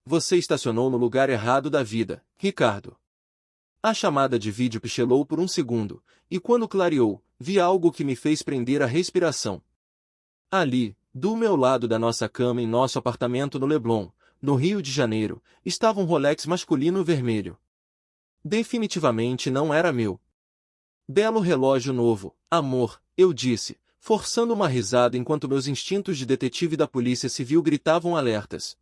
Você estacionou no lugar errado da vida, Ricardo. A chamada de vídeo pichelou por um segundo, e quando clareou, vi algo que me fez prender a respiração. Ali, do meu lado da nossa cama em nosso apartamento no Leblon, no Rio de Janeiro, estava um Rolex masculino vermelho. Definitivamente não era meu. Belo relógio novo, amor, eu disse, forçando uma risada enquanto meus instintos de detetive da Polícia Civil gritavam alertas.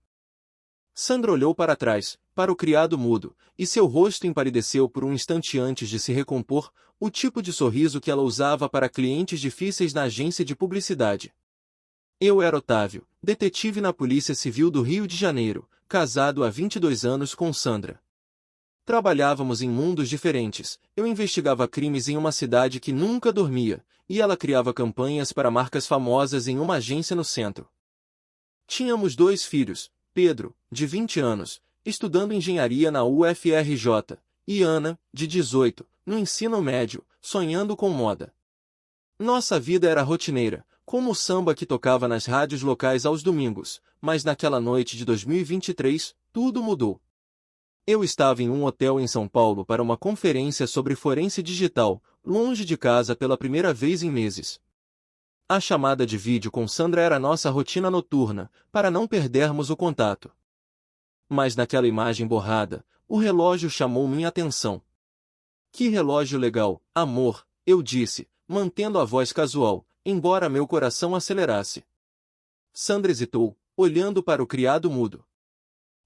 Sandra olhou para trás, para o criado mudo, e seu rosto empalideceu por um instante antes de se recompor, o tipo de sorriso que ela usava para clientes difíceis na agência de publicidade. Eu era Otávio, detetive na Polícia Civil do Rio de Janeiro, casado há 22 anos com Sandra. Trabalhávamos em mundos diferentes, eu investigava crimes em uma cidade que nunca dormia, e ela criava campanhas para marcas famosas em uma agência no centro. Tínhamos 2 filhos, Pedro, de 20 anos, estudando engenharia na UFRJ, e Ana, de 18, no ensino médio, sonhando com moda. Nossa vida era rotineira, como o samba que tocava nas rádios locais aos domingos, mas naquela noite de 2023, tudo mudou. Eu estava em um hotel em São Paulo para uma conferência sobre forense digital, longe de casa pela primeira vez em meses. A chamada de vídeo com Sandra era nossa rotina noturna, para não perdermos o contato. Mas naquela imagem borrada, o relógio chamou minha atenção. Que relógio legal, amor, eu disse, mantendo a voz casual, embora meu coração acelerasse. Sandra hesitou, olhando para o criado mudo.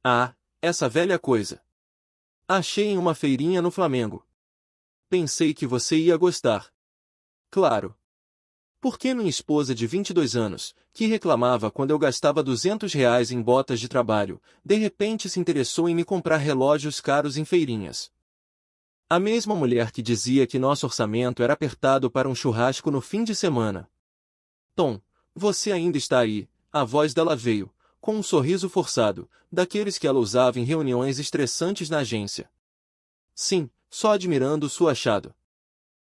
Ah, essa velha coisa. Achei em uma feirinha no Flamengo. Pensei que você ia gostar. Claro. Porque minha esposa de 22 anos, que reclamava quando eu gastava R$ 200 em botas de trabalho, de repente se interessou em me comprar relógios caros em feirinhas. A mesma mulher que dizia que nosso orçamento era apertado para um churrasco no fim de semana. Tom, você ainda está aí, a voz dela veio, com um sorriso forçado, daqueles que ela usava em reuniões estressantes na agência. Sim, só admirando sua achado.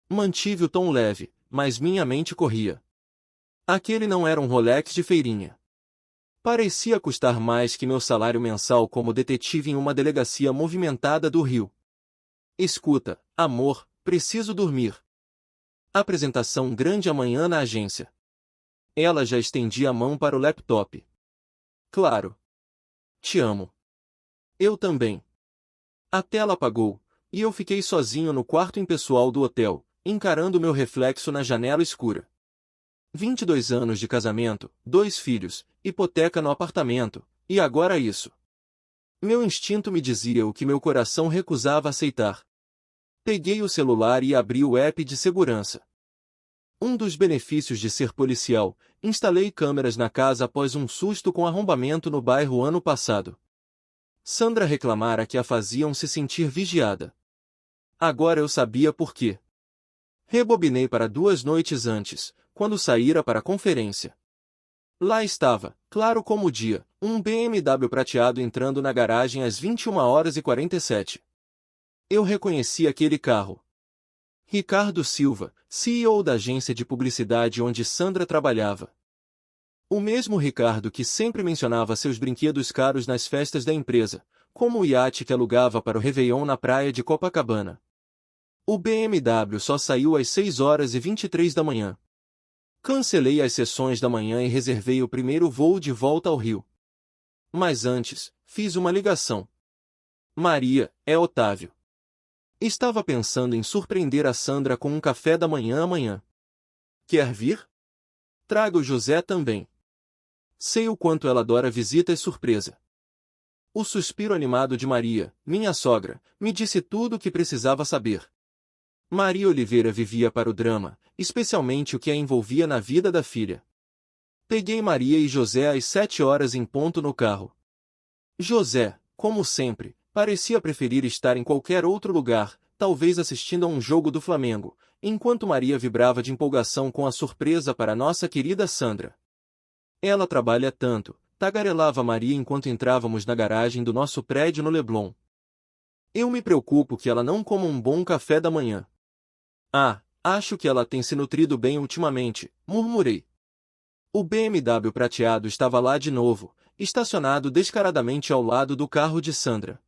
Mantive o tom leve, mas minha mente corria. Aquele não era um Rolex de feirinha. Parecia custar mais que meu salário mensal como detetive em uma delegacia movimentada do Rio. Escuta, amor, preciso dormir. Apresentação grande amanhã na agência. Ela já estendia a mão para o laptop. Claro. Te amo. Eu também. A tela apagou, e eu fiquei sozinho no quarto impessoal do hotel, encarando meu reflexo na janela escura. 22 anos de casamento, 2 filhos, hipoteca no apartamento, e agora isso. Meu instinto me dizia o que meu coração recusava aceitar. Peguei o celular e abri o app de segurança. Um dos benefícios de ser policial, instalei câmeras na casa após um susto com arrombamento no bairro ano passado. Sandra reclamara que a faziam se sentir vigiada. Agora eu sabia por quê. Rebobinei para 2 noites antes, quando saíra para a conferência. Lá estava, claro como o dia, um BMW prateado entrando na garagem às 21h47. Eu reconheci aquele carro. Ricardo Silva, CEO da agência de publicidade onde Sandra trabalhava. O mesmo Ricardo que sempre mencionava seus brinquedos caros nas festas da empresa, como o iate que alugava para o Réveillon na praia de Copacabana. O BMW só saiu às 6h23 da manhã. Cancelei as sessões da manhã e reservei o primeiro voo de volta ao Rio. Mas antes, fiz uma ligação. Maria, é Otávio. Estava pensando em surpreender a Sandra com um café da manhã amanhã. Quer vir? Traga o José também. Sei o quanto ela adora visitas surpresa. O suspiro animado de Maria, minha sogra, me disse tudo o que precisava saber. Maria Oliveira vivia para o drama, especialmente o que a envolvia na vida da filha. Peguei Maria e José às 7h em ponto no carro. José, como sempre, parecia preferir estar em qualquer outro lugar, talvez assistindo a um jogo do Flamengo, enquanto Maria vibrava de empolgação com a surpresa para nossa querida Sandra. Ela trabalha tanto, tagarelava Maria enquanto entrávamos na garagem do nosso prédio no Leblon. Eu me preocupo que ela não coma um bom café da manhã. Ah, acho que ela tem se nutrido bem ultimamente, murmurei. O BMW prateado estava lá de novo, estacionado descaradamente ao lado do carro de Sandra.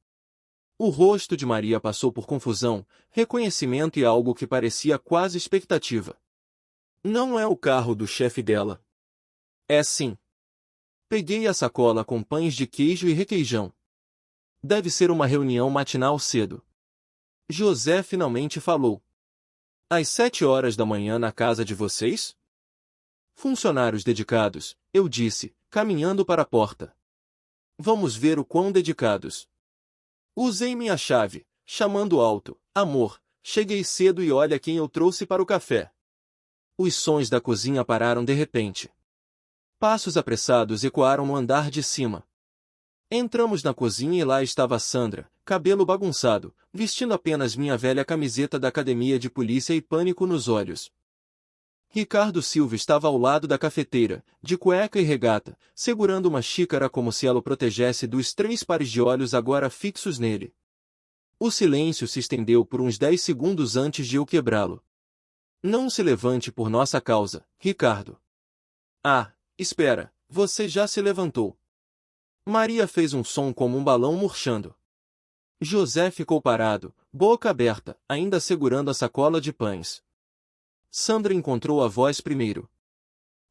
O rosto de Maria passou por confusão, reconhecimento e algo que parecia quase expectativa. Não é o carro do chefe dela. É sim. Peguei a sacola com pães de queijo e requeijão. Deve ser uma reunião matinal cedo. José finalmente falou. Às 7 horas da manhã na casa de vocês? Funcionários dedicados, eu disse, caminhando para a porta. Vamos ver o quão dedicados. Usei minha chave, chamando alto, amor, cheguei cedo e olha quem eu trouxe para o café. Os sons da cozinha pararam de repente. Passos apressados ecoaram no andar de cima. Entramos na cozinha e lá estava Sandra, cabelo bagunçado, vestindo apenas minha velha camiseta da academia de polícia e pânico nos olhos. Ricardo Silva estava ao lado da cafeteira, de cueca e regata, segurando uma xícara como se ela o protegesse dos 3 pares de olhos agora fixos nele. O silêncio se estendeu por uns 10 segundos antes de eu quebrá-lo. Não se levante por nossa causa, Ricardo. Ah, espera, você já se levantou. Maria fez um som como um balão murchando. José ficou parado, boca aberta, ainda segurando a sacola de pães. Sandra encontrou a voz primeiro.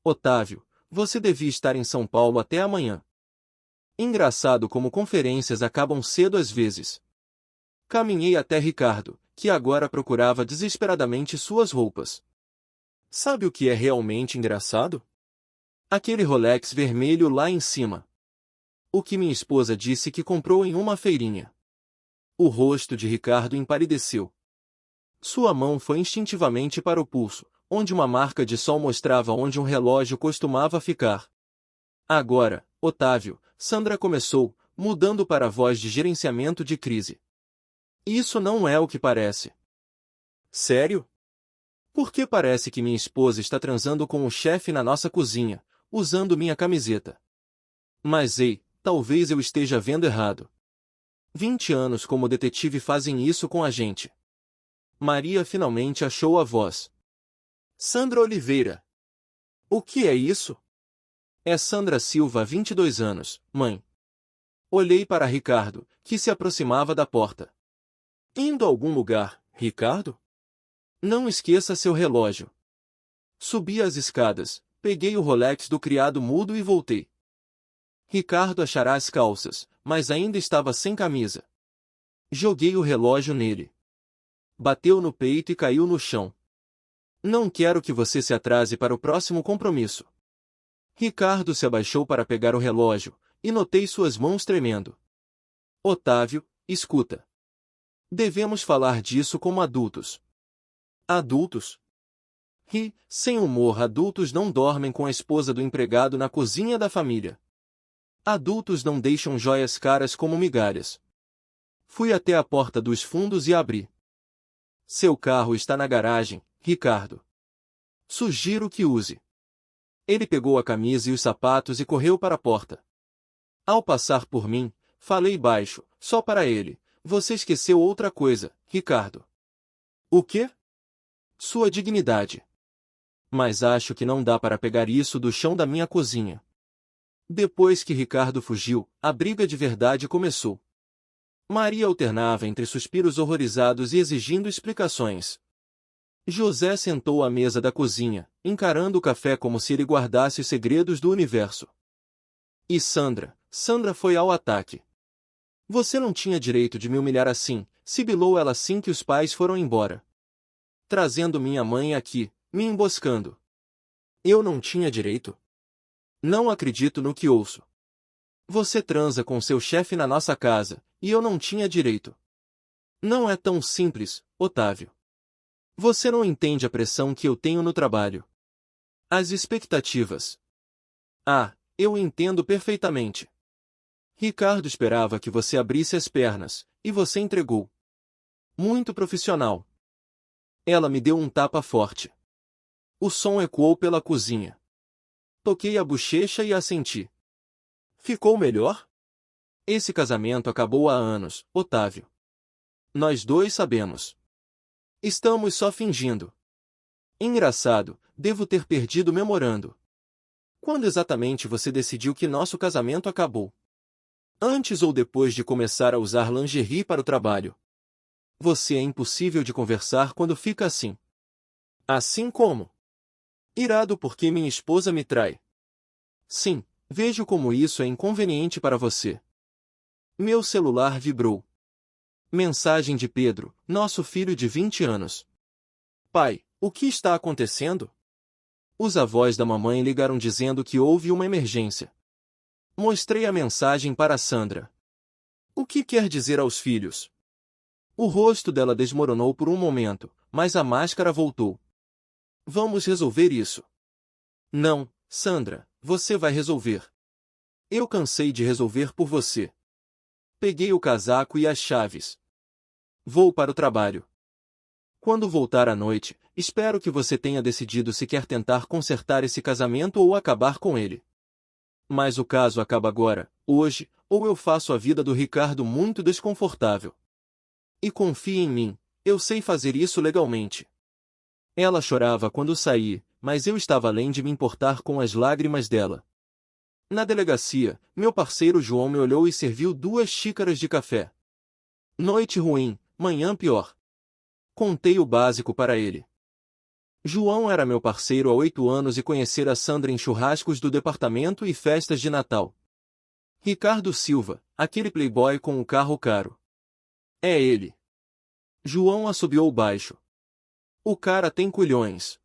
Otávio, você devia estar em São Paulo até amanhã. Engraçado como conferências acabam cedo às vezes. Caminhei até Ricardo, que agora procurava desesperadamente suas roupas. Sabe o que é realmente engraçado? Aquele Rolex vermelho lá em cima. O que minha esposa disse que comprou em uma feirinha. O rosto de Ricardo empalideceu. Sua mão foi instintivamente para o pulso, onde uma marca de sol mostrava onde um relógio costumava ficar. Agora, Otávio, Sandra começou, mudando para a voz de gerenciamento de crise. Isso não é o que parece. Sério? Por que parece que minha esposa está transando com o chefe na nossa cozinha, usando minha camiseta? Mas ei, talvez eu esteja vendo errado. 20 anos como detetive fazem isso com a gente. Maria finalmente achou a voz. Sandra Oliveira. O que é isso? É Sandra Silva, 22 anos, mãe. Olhei para Ricardo, que se aproximava da porta. Indo a algum lugar, Ricardo? Não esqueça seu relógio. Subi as escadas, peguei o Rolex do criado mudo e voltei. Ricardo achará as calças, mas ainda estava sem camisa. Joguei o relógio nele. Bateu no peito e caiu no chão. Não quero que você se atrase para o próximo compromisso. Ricardo se abaixou para pegar o relógio, e notei suas mãos tremendo. Otávio, escuta. Devemos falar disso como adultos. Adultos? Ri, sem humor, adultos não dormem com a esposa do empregado na cozinha da família. Adultos não deixam joias caras como migalhas. Fui até a porta dos fundos e abri. Seu carro está na garagem, Ricardo. Sugiro que use. Ele pegou a camisa e os sapatos e correu para a porta. Ao passar por mim, falei baixo, só para ele. Você esqueceu outra coisa, Ricardo. O quê? Sua dignidade. Mas acho que não dá para pegar isso do chão da minha cozinha. Depois que Ricardo fugiu, a briga de verdade começou. Maria alternava entre suspiros horrorizados e exigindo explicações. José sentou à mesa da cozinha, encarando o café como se ele guardasse os segredos do universo. E Sandra foi ao ataque. Você não tinha direito de me humilhar assim, sibilou ela assim que os pais foram embora. Trazendo minha mãe aqui, me emboscando. Eu não tinha direito? Não acredito no que ouço. Você transa com seu chefe na nossa casa, e eu não tinha direito. Não é tão simples, Otávio. Você não entende a pressão que eu tenho no trabalho. As expectativas. Ah, eu entendo perfeitamente. Ricardo esperava que você abrisse as pernas, e você entregou. Muito profissional. Ela me deu um tapa forte. O som ecoou pela cozinha. Toquei a bochecha e assenti. Ficou melhor? Esse casamento acabou há anos, Otávio. Nós dois sabemos. Estamos só fingindo. Engraçado, devo ter perdido memorando. Quando exatamente você decidiu que nosso casamento acabou? Antes ou depois de começar a usar lingerie para o trabalho? Você é impossível de conversar quando fica assim. Assim como? Irado porque minha esposa me trai. Sim, vejo como isso é inconveniente para você. Meu celular vibrou. Mensagem de Pedro, nosso filho de 20 anos. Pai, o que está acontecendo? Os avós da mamãe ligaram dizendo que houve uma emergência. Mostrei a mensagem para Sandra. O que quer dizer aos filhos? O rosto dela desmoronou por um momento, mas a máscara voltou. Vamos resolver isso. Não, Sandra, você vai resolver. Eu cansei de resolver por você. Peguei o casaco e as chaves. Vou para o trabalho. Quando voltar à noite, espero que você tenha decidido se quer tentar consertar esse casamento ou acabar com ele. Mas o caso acaba agora, hoje, ou eu faço a vida do Ricardo muito desconfortável. E confie em mim, eu sei fazer isso legalmente. Ela chorava quando saí, mas eu estava além de me importar com as lágrimas dela. Na delegacia, meu parceiro João me olhou e serviu 2 xícaras de café. Noite ruim, manhã pior. Contei o básico para ele. João era meu parceiro há 8 anos e conhecera Sandra em churrascos do departamento e festas de Natal. Ricardo Silva, aquele playboy com o carro caro. É ele. João assobiou baixo. O cara tem culhões.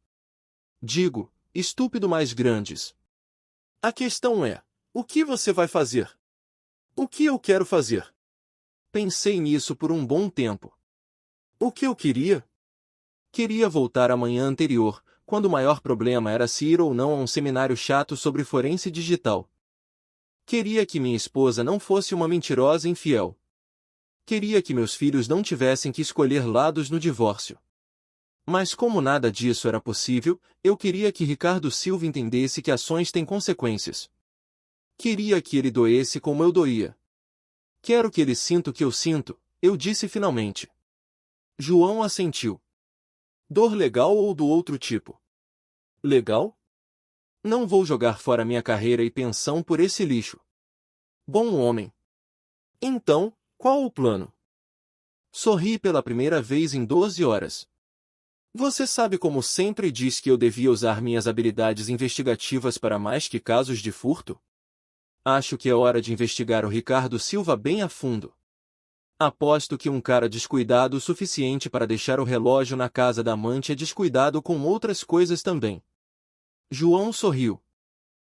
Digo, estúpido mais grandes. A questão é, o que você vai fazer? O que eu quero fazer? Pensei nisso por um bom tempo. O que eu queria? Queria voltar à manhã anterior, quando o maior problema era se ir ou não a um seminário chato sobre forense digital. Queria que minha esposa não fosse uma mentirosa infiel. Queria que meus filhos não tivessem que escolher lados no divórcio. Mas como nada disso era possível, eu queria que Ricardo Silva entendesse que ações têm consequências. Queria que ele doesse como eu doía. Quero que ele sinta o que eu sinto, eu disse finalmente. João assentiu. Dor legal ou do outro tipo? Legal? Não vou jogar fora minha carreira e pensão por esse lixo. Bom homem. Então, qual o plano? Sorri pela primeira vez em 12 horas. Você sabe como sempre diz que eu devia usar minhas habilidades investigativas para mais que casos de furto? Acho que é hora de investigar o Ricardo Silva bem a fundo. Aposto que um cara descuidado o suficiente para deixar o relógio na casa da amante é descuidado com outras coisas também. João sorriu.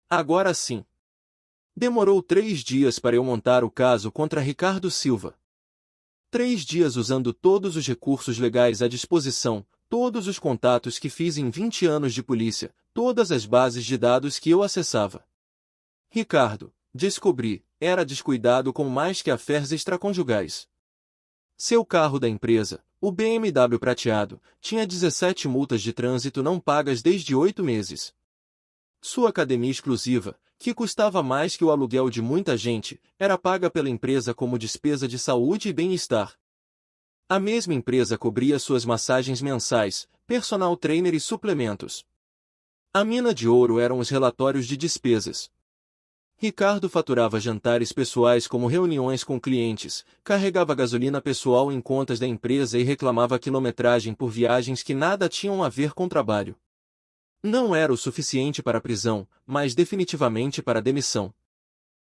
Agora sim. Demorou 3 dias para eu montar o caso contra Ricardo Silva. 3 dias usando todos os recursos legais à disposição, todos os contatos que fiz em 20 anos de polícia, todas as bases de dados que eu acessava. Ricardo, descobri, era descuidado com mais que affairs extraconjugais. Seu carro da empresa, o BMW prateado, tinha 17 multas de trânsito não pagas desde 8 meses. Sua academia exclusiva, que custava mais que o aluguel de muita gente, era paga pela empresa como despesa de saúde e bem-estar. A mesma empresa cobria suas massagens mensais, personal trainer e suplementos. A mina de ouro eram os relatórios de despesas. Ricardo faturava jantares pessoais como reuniões com clientes, carregava gasolina pessoal em contas da empresa e reclamava quilometragem por viagens que nada tinham a ver com trabalho. Não era o suficiente para a prisão, mas definitivamente para a demissão.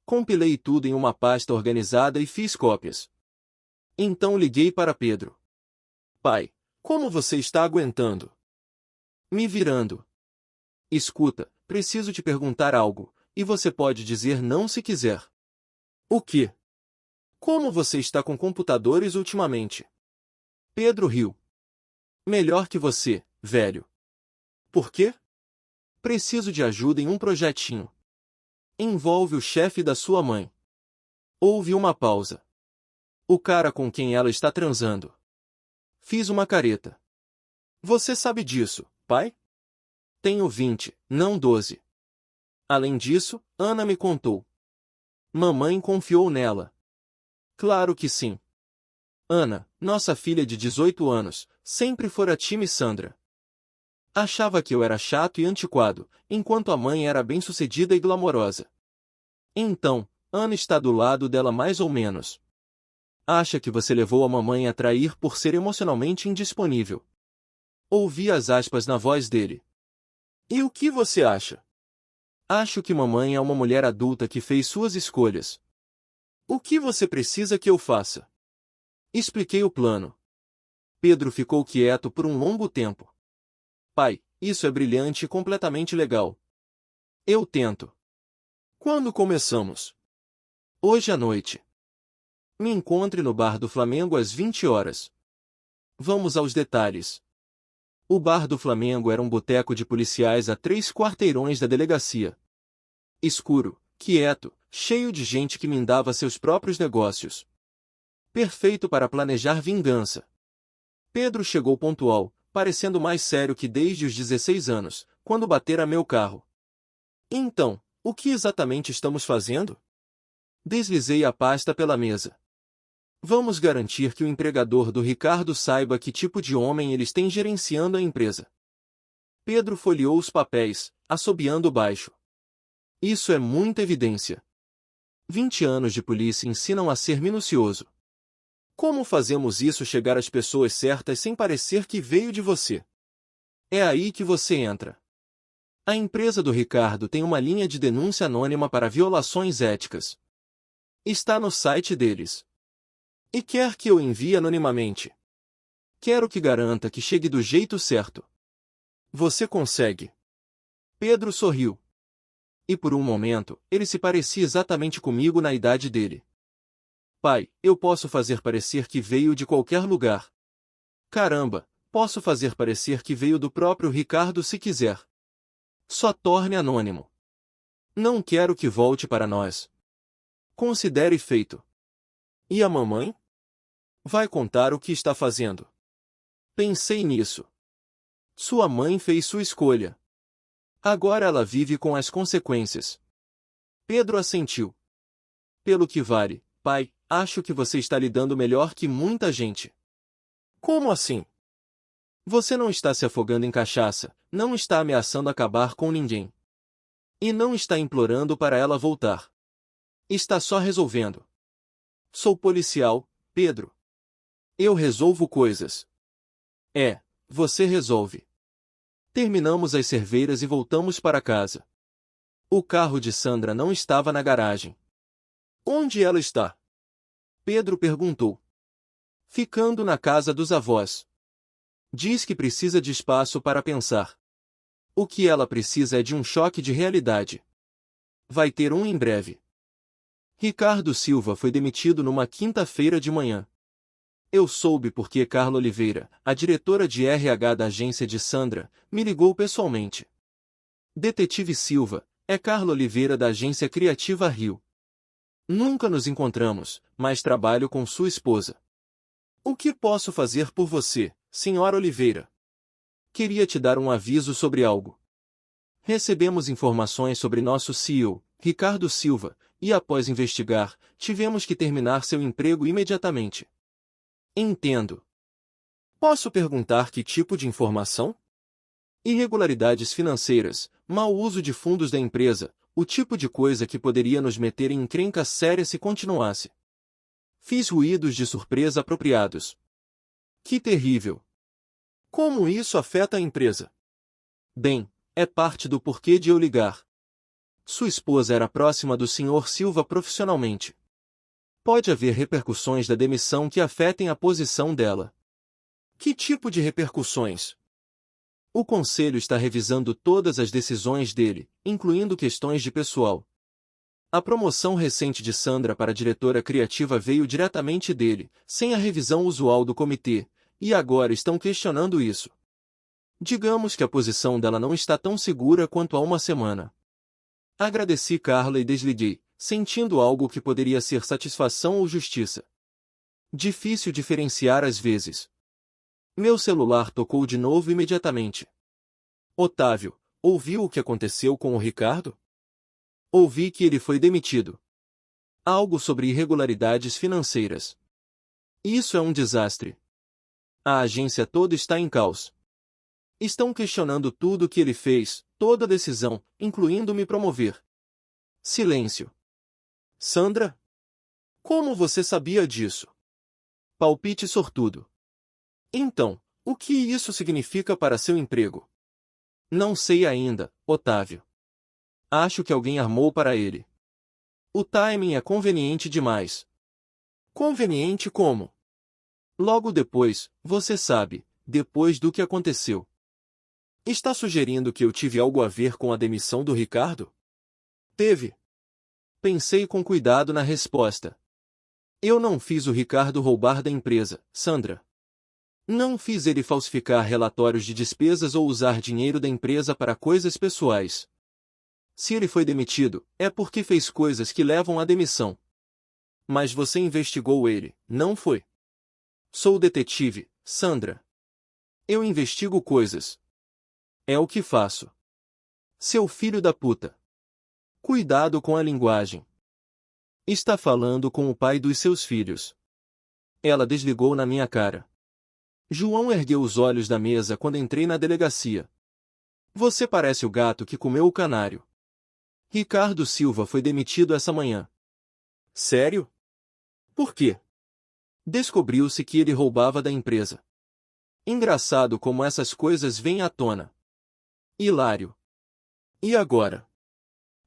Compilei tudo em uma pasta organizada e fiz cópias. Então liguei para Pedro. Pai, como você está aguentando? Me virando. Escuta, preciso te perguntar algo. E você pode dizer não se quiser. O quê? Como você está com computadores ultimamente? Pedro riu. Melhor que você, velho. Por quê? Preciso de ajuda em um projetinho. Envolve o chefe da sua mãe. Houve uma pausa. O cara com quem ela está transando. Fiz uma careta. Você sabe disso, pai? Tenho 20, não 12. Além disso, Ana me contou. Mamãe confiou nela. Claro que sim. Ana, nossa filha de 18 anos, sempre fora time Sandra. Achava que eu era chato e antiquado, enquanto a mãe era bem-sucedida e glamourosa. Então, Ana está do lado dela mais ou menos. Acha que você levou a mamãe a trair por ser emocionalmente indisponível. Ouvi as aspas na voz dele. E o que você acha? Acho que mamãe é uma mulher adulta que fez suas escolhas. O que você precisa que eu faça? Expliquei o plano. Pedro ficou quieto por um longo tempo. Pai, isso é brilhante e completamente legal. Eu tento. Quando começamos? Hoje à noite. Me encontre no bar do Flamengo às 20 horas. Vamos aos detalhes. O bar do Flamengo era um boteco de policiais a 3 quarteirões da delegacia. Escuro, quieto, cheio de gente que mindava seus próprios negócios. Perfeito para planejar vingança. Pedro chegou pontual, parecendo mais sério que desde os 16 anos, quando batera meu carro. Então, o que exatamente estamos fazendo? Deslizei a pasta pela mesa. Vamos garantir que o empregador do Ricardo saiba que tipo de homem eles têm gerenciando a empresa. Pedro folheou os papéis, assobiando baixo. Isso é muita evidência. 20 anos de polícia ensinam a ser minucioso. Como fazemos isso chegar às pessoas certas sem parecer que veio de você? É aí que você entra. A empresa do Ricardo tem uma linha de denúncia anônima para violações éticas. Está no site deles. E quer que eu envie anonimamente. Quero que garanta que chegue do jeito certo. Você consegue. Pedro sorriu. E por um momento, ele se parecia exatamente comigo na idade dele. Pai, eu posso fazer parecer que veio de qualquer lugar. Caramba, posso fazer parecer que veio do próprio Ricardo se quiser. Só torne anônimo. Não quero que volte para nós. Considere feito. E a mamãe? Vai contar o que está fazendo. Pensei nisso. Sua mãe fez sua escolha. Agora ela vive com as consequências. Pedro assentiu. Pelo que vale, pai, acho que você está lidando melhor que muita gente. Como assim? Você não está se afogando em cachaça, não está ameaçando acabar com ninguém. E não está implorando para ela voltar. Está só resolvendo. Sou policial, Pedro. Eu resolvo coisas. Você resolve. Terminamos as cerveiras e voltamos para casa. O carro de Sandra não estava na garagem. Onde ela está? Pedro perguntou. Ficando na casa dos avós. Diz que precisa de espaço para pensar. O que ela precisa é de um choque de realidade. Vai ter um em breve. Ricardo Silva foi demitido numa quinta-feira de manhã. Eu soube porque Carla Oliveira, a diretora de RH da agência de Sandra, me ligou pessoalmente. Detetive Silva, é Carla Oliveira da agência Criativa Rio. Nunca nos encontramos, mas trabalho com sua esposa. O que posso fazer por você, senhora Oliveira? Queria te dar um aviso sobre algo. Recebemos informações sobre nosso CEO, Ricardo Silva, e após investigar, tivemos que terminar seu emprego imediatamente. Entendo. Posso perguntar que tipo de informação? Irregularidades financeiras, mau uso de fundos da empresa, o tipo de coisa que poderia nos meter em encrenca séria se continuasse. Fiz ruídos de surpresa apropriados. Que terrível! Como isso afeta a empresa? Bem, é parte do porquê de eu ligar. Sua esposa era próxima do Sr. Silva profissionalmente. Pode haver repercussões da demissão que afetem a posição dela. Que tipo de repercussões? O conselho está revisando todas as decisões dele, incluindo questões de pessoal. A promoção recente de Sandra para diretora criativa veio diretamente dele, sem a revisão usual do comitê, e agora estão questionando isso. Digamos que a posição dela não está tão segura quanto há uma semana. Agradeci Carla e desliguei, sentindo algo que poderia ser satisfação ou justiça. Difícil diferenciar às vezes. Meu celular tocou de novo imediatamente. Otávio, ouviu o que aconteceu com o Ricardo? Ouvi que ele foi demitido. Algo sobre irregularidades financeiras. Isso é um desastre. A agência toda está em caos. Estão questionando tudo o que ele fez, toda decisão, incluindo me promover. Silêncio. Sandra? Como você sabia disso? Palpite sortudo. Então, o que isso significa para seu emprego? Não sei ainda, Otávio. Acho que alguém armou para ele. O timing é conveniente demais. Conveniente como? Logo depois, você sabe, depois do que aconteceu. Está sugerindo que eu tive algo a ver com a demissão do Ricardo? Teve. Pensei com cuidado na resposta. Eu não fiz o Ricardo roubar da empresa, Sandra. Não fiz ele falsificar relatórios de despesas ou usar dinheiro da empresa para coisas pessoais. Se ele foi demitido, é porque fez coisas que levam à demissão. Mas você investigou ele, não foi? Sou detetive, Sandra. Eu investigo coisas. É o que faço. Seu filho da puta. Cuidado com a linguagem. Está falando com o pai dos seus filhos. Ela desligou na minha cara. João ergueu os olhos da mesa quando entrei na delegacia. Você parece o gato que comeu o canário. Ricardo Silva foi demitido essa manhã. Sério? Por quê? Descobriu-se que ele roubava da empresa. Engraçado como essas coisas vêm à tona. Hilário. E agora?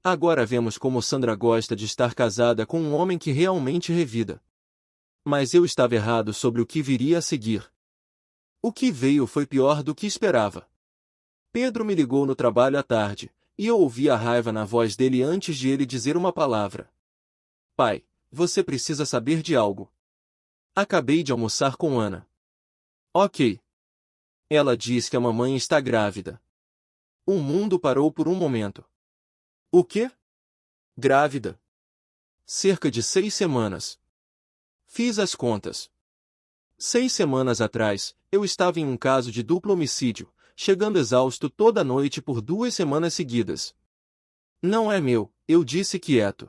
Agora vemos como Sandra gosta de estar casada com um homem que realmente revida. Mas eu estava errado sobre o que viria a seguir. O que veio foi pior do que esperava. Pedro me ligou no trabalho à tarde, e eu ouvi a raiva na voz dele antes de ele dizer uma palavra. Pai, você precisa saber de algo. Acabei de almoçar com Ana. Ok. Ela diz que a mamãe está grávida. O mundo parou por um momento. O quê? Grávida? Cerca de 6 semanas. Fiz as contas. 6 semanas atrás, eu estava em um caso de duplo homicídio, chegando exausto toda noite por 2 semanas seguidas. Não é meu, eu disse quieto.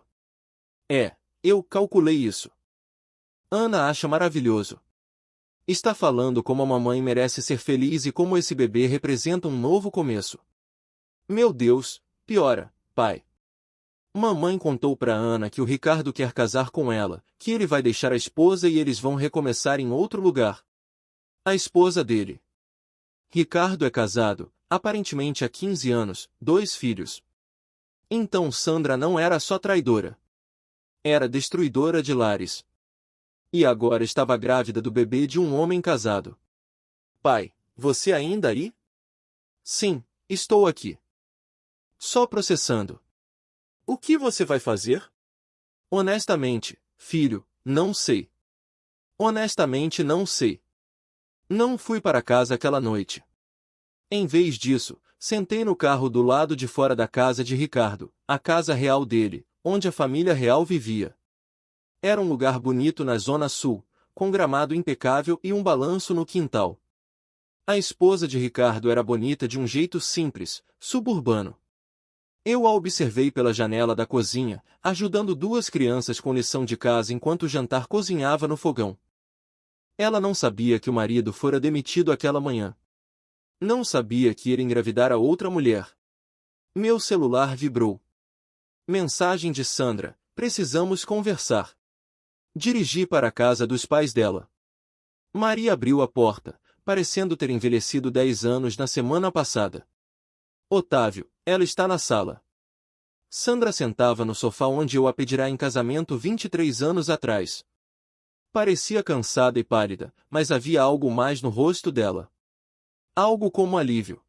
É, eu calculei isso. Ana acha maravilhoso. Está falando como a mamãe merece ser feliz e como esse bebê representa um novo começo. Meu Deus, piora, pai. Mamãe contou para Ana que o Ricardo quer casar com ela, que ele vai deixar a esposa e eles vão recomeçar em outro lugar. A esposa dele. Ricardo é casado, aparentemente há 15 anos, 2 filhos. Então Sandra não era só traidora. Era destruidora de lares. E agora estava grávida do bebê de um homem casado. Pai, você ainda aí? Sim, estou aqui. Só processando. O que você vai fazer? Honestamente, filho, não sei. Honestamente não sei. Não fui para casa aquela noite. Em vez disso, sentei no carro do lado de fora da casa de Ricardo, a casa real dele, onde a família real vivia. Era um lugar bonito na zona sul, com gramado impecável e um balanço no quintal. A esposa de Ricardo era bonita de um jeito simples, suburbano. Eu a observei pela janela da cozinha, ajudando 2 crianças com lição de casa enquanto o jantar cozinhava no fogão. Ela não sabia que o marido fora demitido aquela manhã. Não sabia que ele engravidara outra mulher. Meu celular vibrou. Mensagem de Sandra: precisamos conversar. Dirigi para a casa dos pais dela. Maria abriu a porta, parecendo ter envelhecido 10 anos na semana passada. Otávio, ela está na sala. Sandra sentava no sofá onde eu a pedirá em casamento 23 anos atrás. Parecia cansada e pálida, mas havia algo mais no rosto dela. Algo como alívio.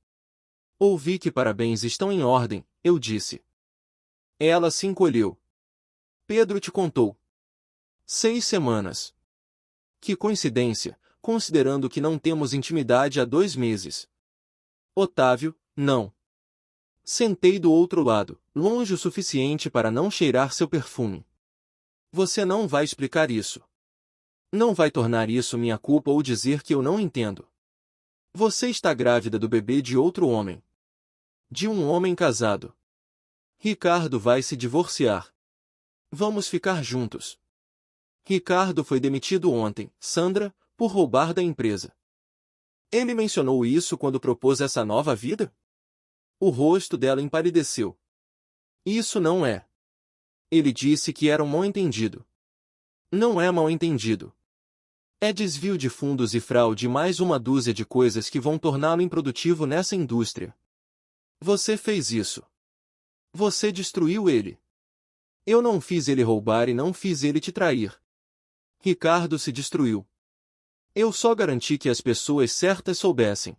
Ouvi que parabéns estão em ordem, eu disse. Ela se encolheu. Pedro te contou. 6 semanas. Que coincidência, considerando que não temos intimidade há 2 meses. Otávio, não. Sentei do outro lado, longe o suficiente para não cheirar seu perfume. Você não vai explicar isso. Não vai tornar isso minha culpa ou dizer que eu não entendo. Você está grávida do bebê de outro homem. De um homem casado. Ricardo vai se divorciar. Vamos ficar juntos. Ricardo foi demitido ontem, Sandra, por roubar da empresa. Ele mencionou isso quando propôs essa nova vida? O rosto dela empalideceu. Isso não é. Ele disse que era um mal-entendido. Não é mal-entendido. É desvio de fundos e fraude e mais uma dúzia de coisas que vão torná-lo improdutivo nessa indústria. Você fez isso. Você destruiu ele. Eu não fiz ele roubar e não fiz ele te trair. Ricardo se destruiu. Eu só garanti que as pessoas certas soubessem.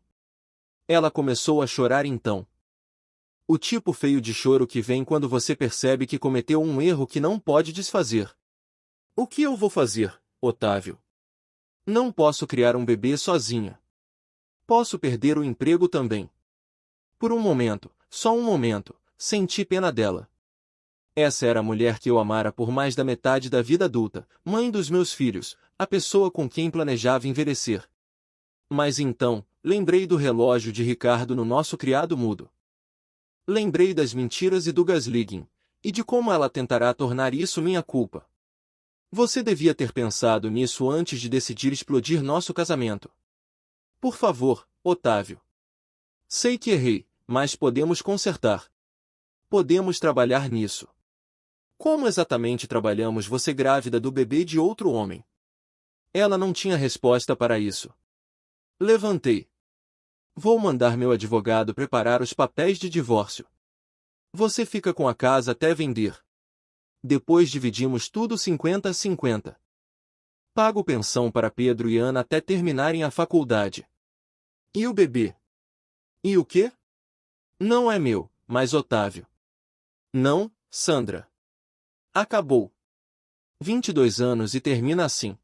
Ela começou a chorar então. O tipo feio de choro que vem quando você percebe que cometeu um erro que não pode desfazer. O que eu vou fazer, Otávio? Não posso criar um bebê sozinha. Posso perder o emprego também. Por um momento, só um momento, senti pena dela. Essa era a mulher que eu amara por mais da metade da vida adulta, mãe dos meus filhos, a pessoa com quem planejava envelhecer. Mas então, lembrei do relógio de Ricardo no nosso criado mudo. Lembrei das mentiras e do gaslighting, e de como ela tentará tornar isso minha culpa. Você devia ter pensado nisso antes de decidir explodir nosso casamento. Por favor, Otávio. Sei que errei, mas podemos consertar. Podemos trabalhar nisso. Como exatamente trabalhamos você grávida do bebê de outro homem? Ela não tinha resposta para isso. Levantei. Vou mandar meu advogado preparar os papéis de divórcio. Você fica com a casa até vender. Depois dividimos tudo 50-50. Pago pensão para Pedro e Ana até terminarem a faculdade. E o bebê? E o quê? Não é meu, mas Otávio. Não, Sandra. Acabou. 22 anos e termina assim.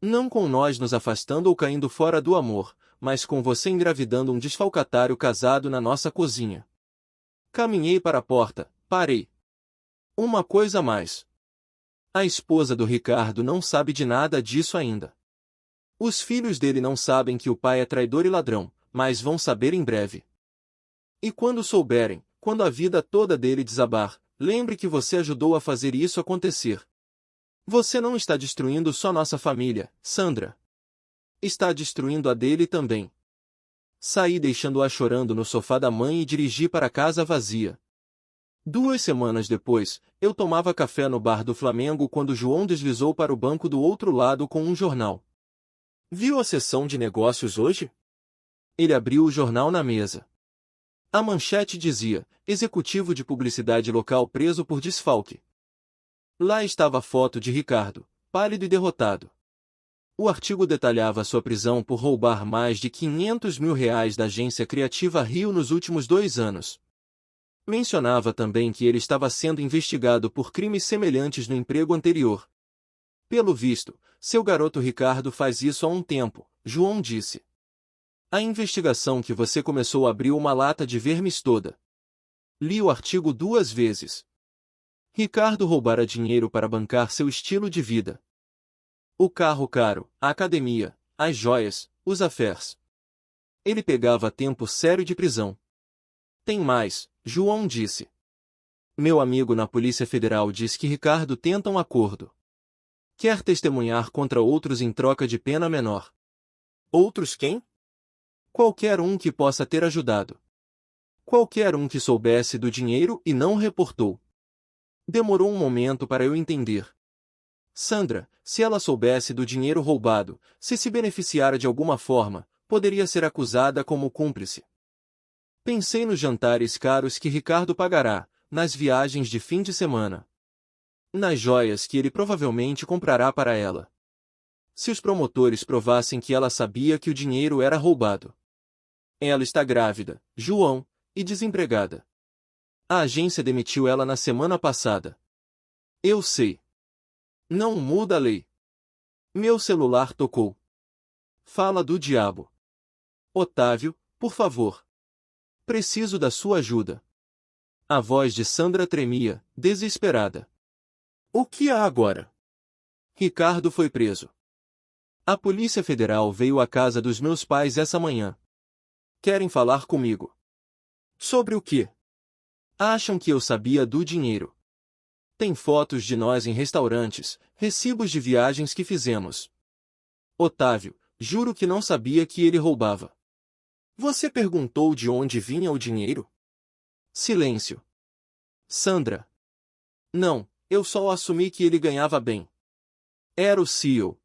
Não com nós nos afastando ou caindo fora do amor, mas com você engravidando um desfalcatário casado na nossa cozinha. Caminhei para a porta, parei. Uma coisa a mais. A esposa do Ricardo não sabe de nada disso ainda. Os filhos dele não sabem que o pai é traidor e ladrão, mas vão saber em breve. E quando souberem, quando a vida toda dele desabar, lembre que você ajudou a fazer isso acontecer. Você não está destruindo só nossa família, Sandra. Está destruindo a dele também. Saí deixando-a chorando no sofá da mãe e dirigi para a casa vazia. 2 semanas depois, eu tomava café no bar do Flamengo quando João deslizou para o banco do outro lado com um jornal. Viu a sessão de negócios hoje? Ele abriu o jornal na mesa. A manchete dizia, executivo de publicidade local preso por desfalque. Lá estava a foto de Ricardo, pálido e derrotado. O artigo detalhava sua prisão por roubar mais de R$ 500 mil da agência Criativa Rio nos últimos 2 anos. Mencionava também que ele estava sendo investigado por crimes semelhantes no emprego anterior. Pelo visto, seu garoto Ricardo faz isso há um tempo, João disse. A investigação que você começou abriu uma lata de vermes toda. Li o artigo 2 vezes. Ricardo roubara dinheiro para bancar seu estilo de vida. O carro caro, a academia, as joias, os affairs. Ele pegava tempo sério de prisão. Tem mais, João disse. Meu amigo na Polícia Federal diz que Ricardo tenta um acordo. Quer testemunhar contra outros em troca de pena menor. Outros quem? Qualquer um que possa ter ajudado. Qualquer um que soubesse do dinheiro e não reportou. Demorou um momento para eu entender. Sandra, se ela soubesse do dinheiro roubado, se beneficiara de alguma forma, poderia ser acusada como cúmplice. Pensei nos jantares caros que Ricardo pagará, nas viagens de fim de semana. Nas joias que ele provavelmente comprará para ela. Se os promotores provassem que ela sabia que o dinheiro era roubado. Ela está grávida, João, e desempregada. A agência demitiu ela na semana passada. Eu sei. Não muda a lei. Meu celular tocou. Fala do diabo. Otávio, por favor. Preciso da sua ajuda. A voz de Sandra tremia, desesperada. O que há agora? Ricardo foi preso. A Polícia Federal veio à casa dos meus pais essa manhã. Querem falar comigo. Sobre o quê? Acham que eu sabia do dinheiro. Tem fotos de nós em restaurantes, recibos de viagens que fizemos. Otávio, Juro que não sabia que ele roubava. Você perguntou de onde vinha o dinheiro? Silêncio. Sandra. Não, eu só assumi que ele ganhava bem. Era o CEO.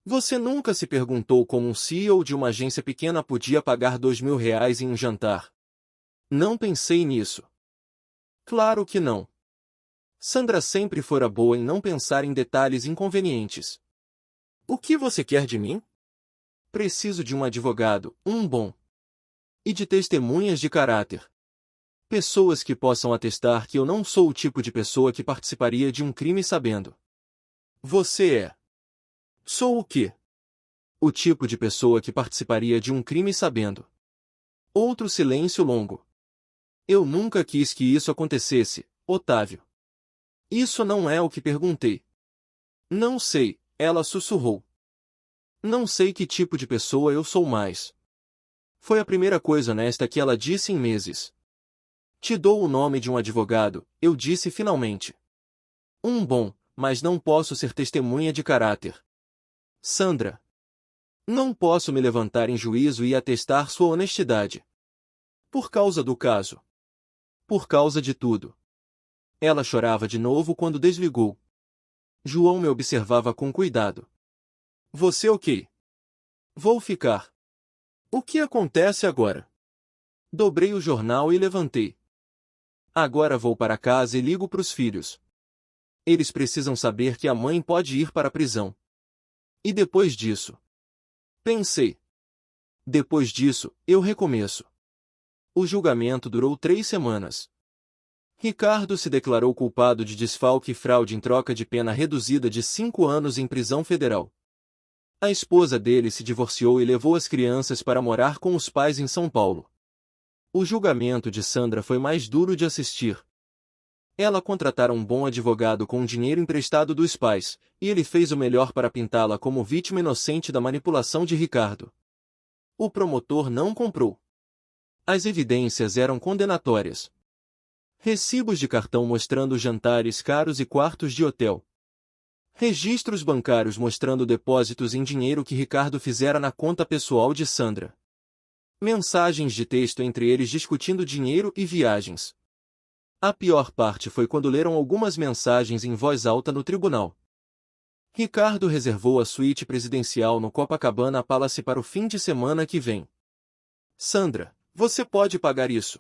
Você nunca se perguntou como um CEO de uma agência pequena podia pagar R$ 2.000 em um jantar? Não pensei nisso. Claro que não. Sandra sempre fora boa em não pensar em detalhes inconvenientes. O que você quer de mim? Preciso de um advogado, um bom. E de testemunhas de caráter. Pessoas que possam atestar que eu não sou o tipo de pessoa que participaria de um crime sabendo. Você é. Sou o quê? O tipo de pessoa que participaria de um crime sabendo. Outro silêncio longo. Eu nunca quis que isso acontecesse, Otávio. Isso não é o que perguntei. Não sei, ela sussurrou. Não sei que tipo de pessoa eu sou mais. Foi a primeira coisa honesta que ela disse em meses. Te dou o nome de um advogado, eu disse finalmente. Um bom, mas não posso ser testemunha de caráter. Sandra. Não posso me levantar em juízo e atestar sua honestidade. Por causa do caso. Por causa de tudo. Ela chorava de novo quando desligou. João me observava com cuidado. Você ok? Vou ficar. O que acontece agora? Dobrei o jornal e levantei. Agora vou para casa e ligo para os filhos. Eles precisam saber que a mãe pode ir para a prisão. E depois disso? Pensei. Depois disso, eu recomeço. O julgamento durou 3 semanas. Ricardo se declarou culpado de desfalque e fraude em troca de pena reduzida de 5 anos em prisão federal. A esposa dele se divorciou e levou as crianças para morar com os pais em São Paulo. O julgamento de Sandra foi mais duro de assistir. Ela contratara um bom advogado com dinheiro emprestado dos pais, e ele fez o melhor para pintá-la como vítima inocente da manipulação de Ricardo. O promotor não comprou. As evidências eram condenatórias. Recibos de cartão mostrando jantares caros e quartos de hotel. Registros bancários mostrando depósitos em dinheiro que Ricardo fizera na conta pessoal de Sandra. Mensagens de texto entre eles discutindo dinheiro e viagens. A pior parte foi quando leram algumas mensagens em voz alta no tribunal. Ricardo reservou a suíte presidencial no Copacabana Palace para o fim de semana que vem. Sandra, você pode pagar isso.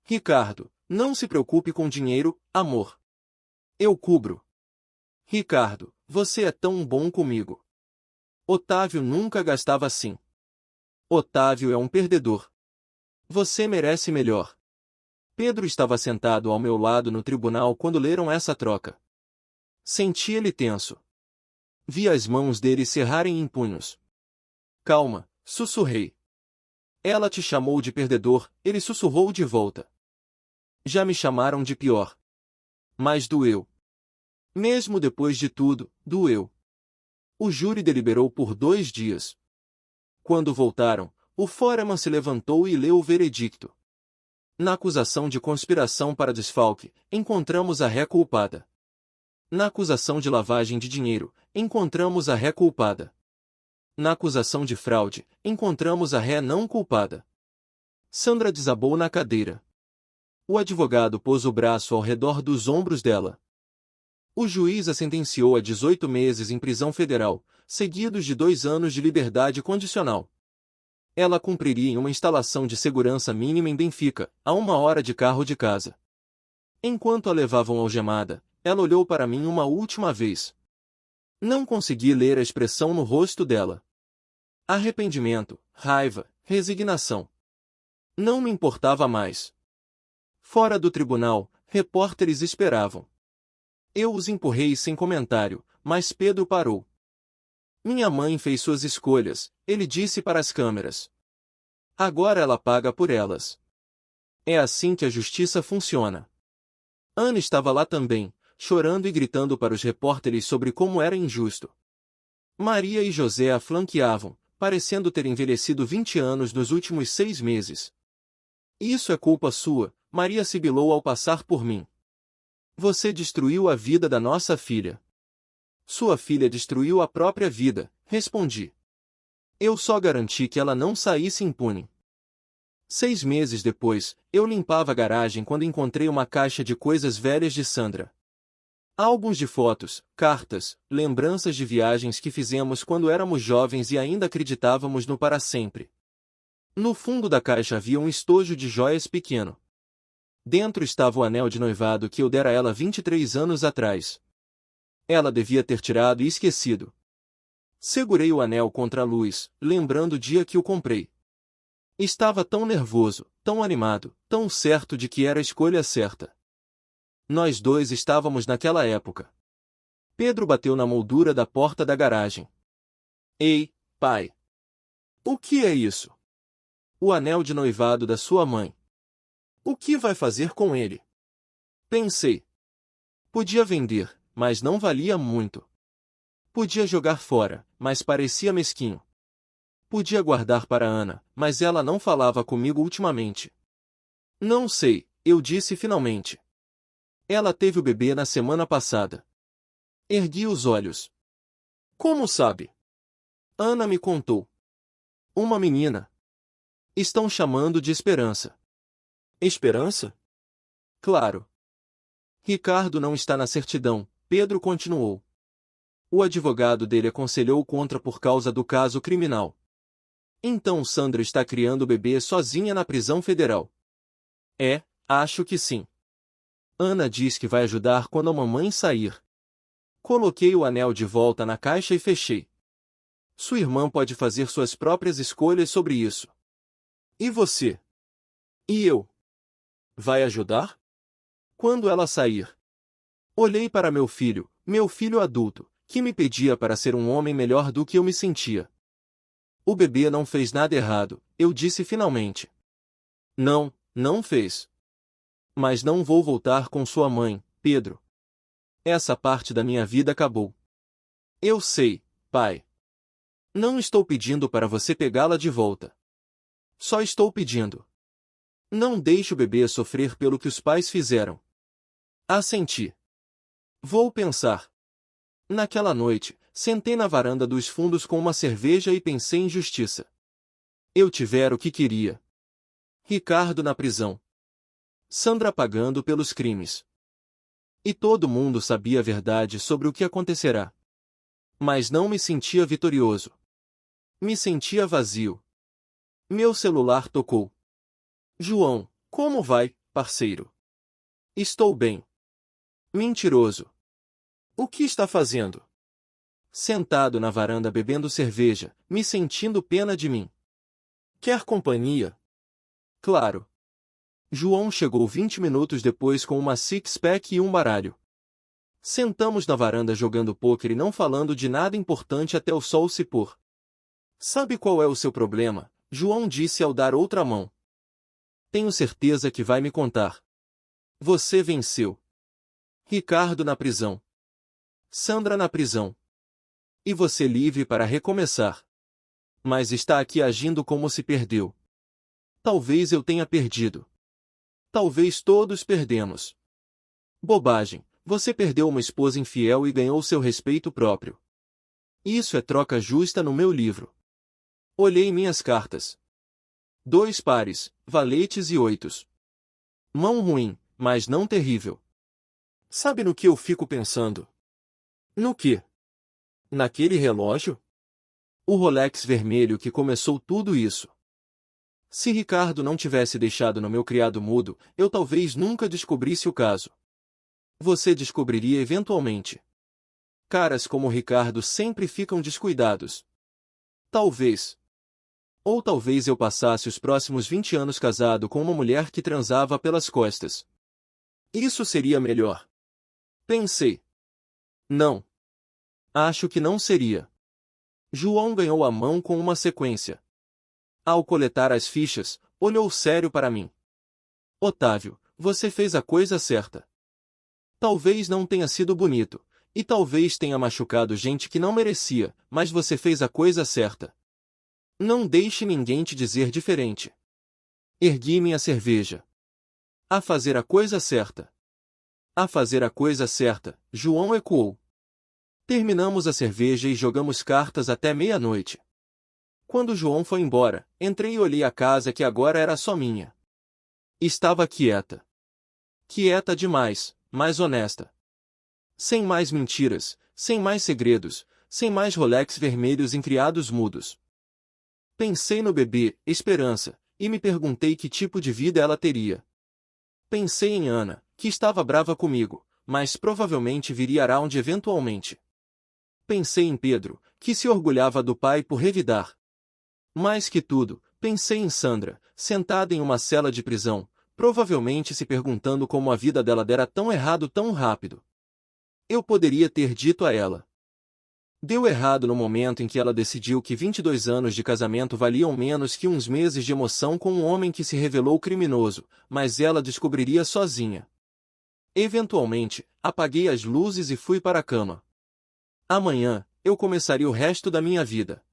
Ricardo, não se preocupe com dinheiro, amor. Eu cubro. Ricardo, você é tão bom comigo. Otávio nunca gastava assim. Otávio é um perdedor. Você merece melhor. Pedro estava sentado ao meu lado no tribunal quando leram essa troca. Senti ele tenso. Vi as mãos dele cerrarem em punhos. Calma, sussurrei. Ela te chamou de perdedor, ele sussurrou de volta. Já me chamaram de pior. Mas doeu. Mesmo depois de tudo, doeu. O júri deliberou por 2 dias. Quando voltaram, o foreman se levantou e leu o veredicto. Na acusação de conspiração para desfalque, encontramos a ré culpada. Na acusação de lavagem de dinheiro, encontramos a ré culpada. Na acusação de fraude, encontramos a ré não culpada. Sandra desabou na cadeira. O advogado pôs o braço ao redor dos ombros dela. O juiz a sentenciou a 18 meses em prisão federal, seguidos de 2 anos de liberdade condicional. Ela cumpriria em uma instalação de segurança mínima em Benfica, a 1 hora de carro de casa. Enquanto a levavam algemada, ela olhou para mim uma última vez. Não consegui ler a expressão no rosto dela. Arrependimento, raiva, resignação. Não me importava mais. Fora do tribunal, repórteres esperavam. Eu os empurrei sem comentário, mas Pedro parou. Minha mãe fez suas escolhas, ele disse para as câmeras. Agora ela paga por elas. É assim que a justiça funciona. Ana estava lá também, chorando e gritando para os repórteres sobre como era injusto. Maria e José a flanqueavam, parecendo ter envelhecido 20 anos nos últimos 6 meses. Isso é culpa sua, Maria sibilou ao passar por mim. Você destruiu a vida da nossa filha. Sua filha destruiu a própria vida, respondi. Eu só garanti que ela não saísse impune. 6 meses depois, eu limpava a garagem quando encontrei uma caixa de coisas velhas de Sandra. Álbuns de fotos, cartas, lembranças de viagens que fizemos quando éramos jovens e ainda acreditávamos no para sempre. No fundo da caixa havia um estojo de joias pequeno. Dentro estava o anel de noivado que eu dera a ela 23 anos atrás. Ela devia ter tirado e esquecido. Segurei o anel contra a luz, lembrando o dia que o comprei. Estava tão nervoso, tão animado, tão certo de que era a escolha certa. Nós dois estávamos naquela época. Pedro bateu na moldura da porta da garagem. Ei, pai! O que é isso? O anel de noivado da sua mãe. O que vai fazer com ele? Pensei. Podia vender, mas não valia muito. Podia jogar fora, mas parecia mesquinho. Podia guardar para Ana, mas ela não falava comigo ultimamente. Não sei, eu disse finalmente. Ela teve o bebê na semana passada. Ergui os olhos. Como sabe? Ana me contou. Uma menina. Estão chamando de Esperança. Esperança? Claro. Ricardo não está na certidão, Pedro continuou. O advogado dele aconselhou contra por causa do caso criminal. Então Sandra está criando o bebê sozinha na prisão federal. É, acho que sim. Ana diz que vai ajudar quando a mamãe sair. Coloquei o anel de volta na caixa e fechei. Sua irmã pode fazer suas próprias escolhas sobre isso. E você? E eu? Vai ajudar? Quando ela sair. Olhei para meu filho adulto, que me pedia para ser um homem melhor do que eu me sentia. O bebê não fez nada errado, eu disse finalmente. Não, não fez. Mas não vou voltar com sua mãe, Pedro. Essa parte da minha vida acabou. Eu sei, pai. Não estou pedindo para você pegá-la de volta. Só estou pedindo. Não deixe o bebê sofrer pelo que os pais fizeram. Assenti. Vou pensar. Naquela noite, sentei na varanda dos fundos com uma cerveja e pensei em justiça. Eu tivera o que queria. Ricardo na prisão. Sandra pagando pelos crimes. E todo mundo sabia a verdade sobre o que acontecerá. Mas não me sentia vitorioso. Me sentia vazio. Meu celular tocou. João, como vai, parceiro? Estou bem. Mentiroso. O que está fazendo? Sentado na varanda bebendo cerveja, me sentindo pena de mim. Quer companhia? Claro. João chegou 20 minutos depois com uma six-pack e um baralho. Sentamos na varanda jogando pôquer e não falando de nada importante até o sol se pôr. Sabe qual é o seu problema? João disse ao dar outra mão. Tenho certeza que vai me contar. Você venceu. Ricardo na prisão. Sandra na prisão. E você livre para recomeçar. Mas está aqui agindo como se perdeu. Talvez eu tenha perdido. Talvez todos perdemos. Bobagem, você perdeu uma esposa infiel e ganhou seu respeito próprio. Isso é troca justa no meu livro. Olhei minhas cartas. 2 pares, valetes e 8. Mão ruim, mas não terrível. Sabe no que eu fico pensando? No quê? Naquele relógio? O Rolex vermelho que começou tudo isso. Se Ricardo não tivesse deixado no meu criado mudo, eu talvez nunca descobrisse o caso. Você descobriria eventualmente. Caras como Ricardo sempre ficam descuidados. Talvez. Ou talvez eu passasse os próximos 20 anos casado com uma mulher que transava pelas costas. Isso seria melhor. Pensei. Não. Acho que não seria. João ganhou a mão com uma sequência. Ao coletar as fichas, olhou sério para mim. Otávio, você fez a coisa certa. Talvez não tenha sido bonito, e talvez tenha machucado gente que não merecia, mas você fez a coisa certa. Não deixe ninguém te dizer diferente. Ergui minha cerveja. A fazer a coisa certa. A fazer a coisa certa, João ecoou. Terminamos a cerveja e jogamos cartas até meia-noite. Quando João foi embora, entrei e olhei a casa que agora era só minha. Estava quieta. Quieta demais, mas honesta. Sem mais mentiras, sem mais segredos, sem mais Rolex vermelhos em criados mudos. Pensei no bebê, Esperança, e me perguntei que tipo de vida ela teria. Pensei em Ana, que estava brava comigo, mas provavelmente viria around eventualmente. Pensei em Pedro, que se orgulhava do pai por revidar. Mais que tudo, pensei em Sandra, sentada em uma cela de prisão, provavelmente se perguntando como a vida dela dera tão errado tão rápido. Eu poderia ter dito a ela. Deu errado no momento em que ela decidiu que 22 anos de casamento valiam menos que uns meses de emoção com um homem que se revelou criminoso, mas ela descobriria sozinha. Eventualmente, apaguei as luzes e fui para a cama. Amanhã, eu começaria o resto da minha vida.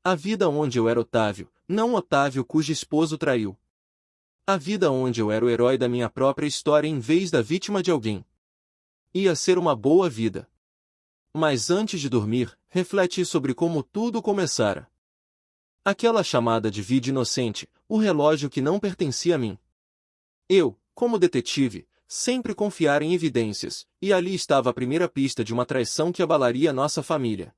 A vida onde eu era Otávio, não Otávio cujo esposo traiu. A vida onde eu era o herói da minha própria história em vez da vítima de alguém. Ia ser uma boa vida. Mas antes de dormir, refleti sobre como tudo começara. Aquela chamada de vídeo inocente, o relógio que não pertencia a mim. Eu, como detetive, sempre confiara em evidências, e ali estava a primeira pista de uma traição que abalaria nossa família.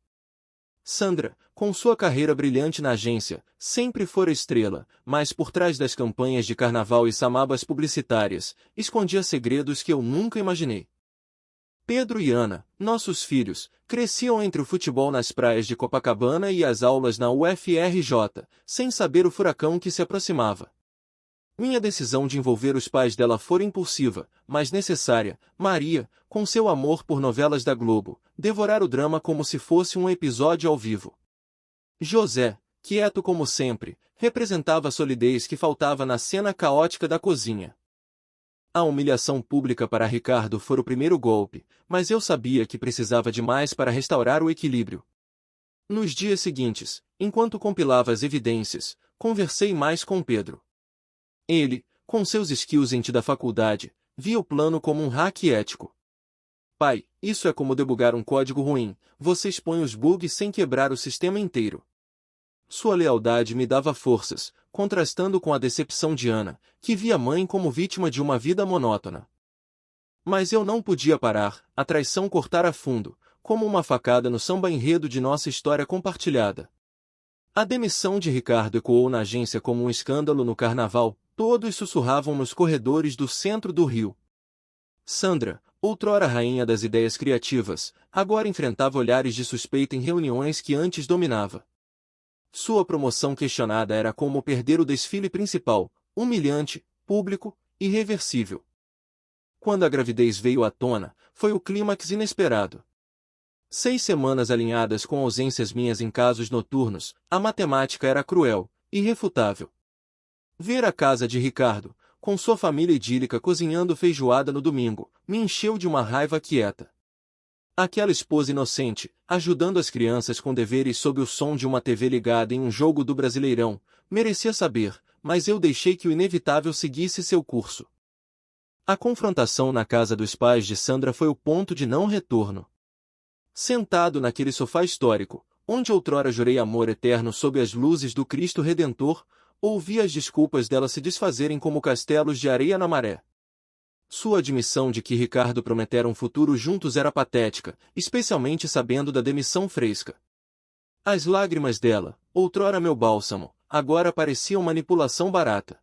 Sandra, com sua carreira brilhante na agência, sempre fora estrela, mas por trás das campanhas de carnaval e samabas publicitárias, escondia segredos que eu nunca imaginei. Pedro e Ana, nossos filhos, cresciam entre o futebol nas praias de Copacabana e as aulas na UFRJ, sem saber o furacão que se aproximava. Minha decisão de envolver os pais dela fora impulsiva, mas necessária. Maria, com seu amor por novelas da Globo, devorar o drama como se fosse um episódio ao vivo. José, quieto como sempre, representava a solidez que faltava na cena caótica da cozinha. A humilhação pública para Ricardo fora o primeiro golpe, mas eu sabia que precisava de mais para restaurar o equilíbrio. Nos dias seguintes, enquanto compilava as evidências, conversei mais com Pedro. Ele, com seus skills da faculdade, via o plano como um hack ético. Pai, isso é como debugar um código ruim, você expõe os bugs sem quebrar o sistema inteiro. Sua lealdade me dava forças, contrastando com a decepção de Ana, que via a mãe como vítima de uma vida monótona. Mas eu não podia parar, a traição cortara fundo, como uma facada no samba-enredo de nossa história compartilhada. A demissão de Ricardo ecoou na agência como um escândalo no carnaval, todos sussurravam nos corredores do centro do Rio. Sandra, outrora rainha das ideias criativas, agora enfrentava olhares de suspeita em reuniões que antes dominava. Sua promoção questionada era como perder o desfile principal, humilhante, público, irreversível. Quando a gravidez veio à tona, foi o clímax inesperado. 6 semanas alinhadas com ausências minhas em casos noturnos, a matemática era cruel, irrefutável. Ver a casa de Ricardo, com sua família idílica cozinhando feijoada no domingo, me encheu de uma raiva quieta. Aquela esposa inocente, ajudando as crianças com deveres sob o som de uma TV ligada em um jogo do Brasileirão, merecia saber, mas eu deixei que o inevitável seguisse seu curso. A confrontação na casa dos pais de Sandra foi o ponto de não retorno. Sentado naquele sofá histórico, onde outrora jurei amor eterno sob as luzes do Cristo Redentor, ouvi as desculpas dela se desfazerem como castelos de areia na maré. Sua admissão de que Ricardo prometera um futuro juntos era patética, especialmente sabendo da demissão fresca. As lágrimas dela, outrora meu bálsamo, agora pareciam manipulação barata.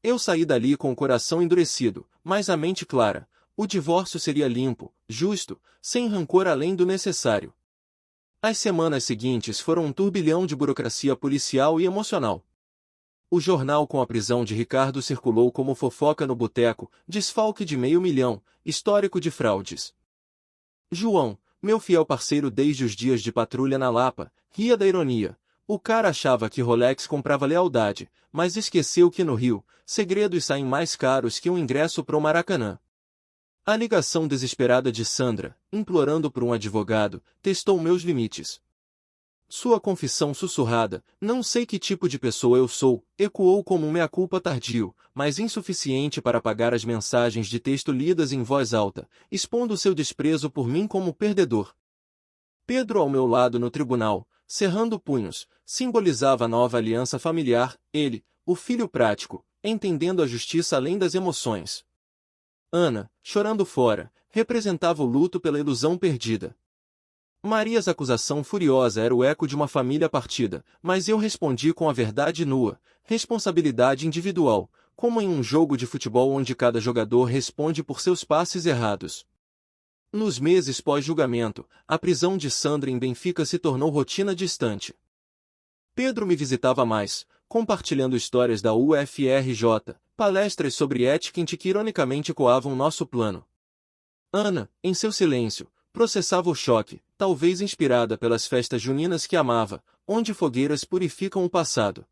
Eu saí dali com o coração endurecido, mas a mente clara. O divórcio seria limpo, justo, sem rancor além do necessário. As semanas seguintes foram um turbilhão de burocracia policial e emocional. O jornal com a prisão de Ricardo circulou como fofoca no boteco, desfalque de 500 mil, histórico de fraudes. João, meu fiel parceiro desde os dias de patrulha na Lapa, ria da ironia. O cara achava que Rolex comprava lealdade, mas esqueceu que no Rio, segredos saem mais caros que um ingresso pro Maracanã. A ligação desesperada de Sandra, implorando por um advogado, testou meus limites. Sua confissão sussurrada, não sei que tipo de pessoa eu sou, ecoou como um meia-culpa tardio, mas insuficiente para apagar as mensagens de texto lidas em voz alta, expondo seu desprezo por mim como perdedor. Pedro ao meu lado no tribunal, cerrando punhos, simbolizava a nova aliança familiar, ele, o filho prático, entendendo a justiça além das emoções. Ana, chorando fora, representava o luto pela ilusão perdida. Marias acusação furiosa era o eco de uma família partida, mas eu respondi com a verdade nua, responsabilidade individual, como em um jogo de futebol onde cada jogador responde por seus passes errados. Nos meses pós-julgamento, a prisão de Sandra em Benfica se tornou rotina distante. Pedro me visitava mais, compartilhando histórias da UFRJ, palestras sobre ética em que ironicamente coavam nosso plano. Ana, em seu silêncio, processava o choque, talvez inspirada pelas festas juninas que amava, onde fogueiras purificam o passado.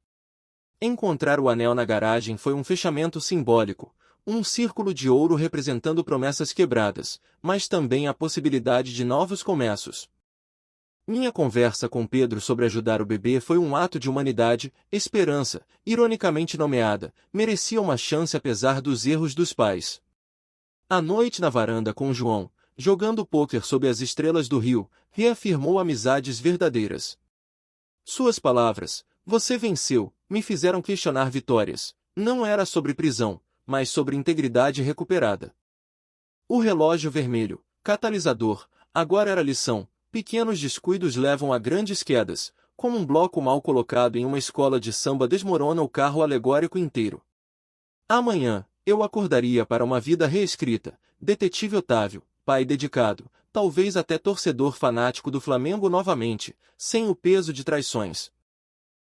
Encontrar o anel na garagem foi um fechamento simbólico, um círculo de ouro representando promessas quebradas, mas também a possibilidade de novos começos. Minha conversa com Pedro sobre ajudar o bebê foi um ato de humanidade, esperança, ironicamente nomeada, merecia uma chance apesar dos erros dos pais. À noite na varanda com João, jogando pôquer sob as estrelas do rio, reafirmou amizades verdadeiras. Suas palavras, "Você venceu", me fizeram questionar vitórias. Não era sobre prisão, mas sobre integridade recuperada. O relógio vermelho, catalisador, agora era lição. Pequenos descuidos levam a grandes quedas, como um bloco mal colocado em uma escola de samba desmorona o carro alegórico inteiro. Amanhã, eu acordaria para uma vida reescrita, detetive Otávio, pai dedicado, talvez até torcedor fanático do Flamengo novamente, sem o peso de traições.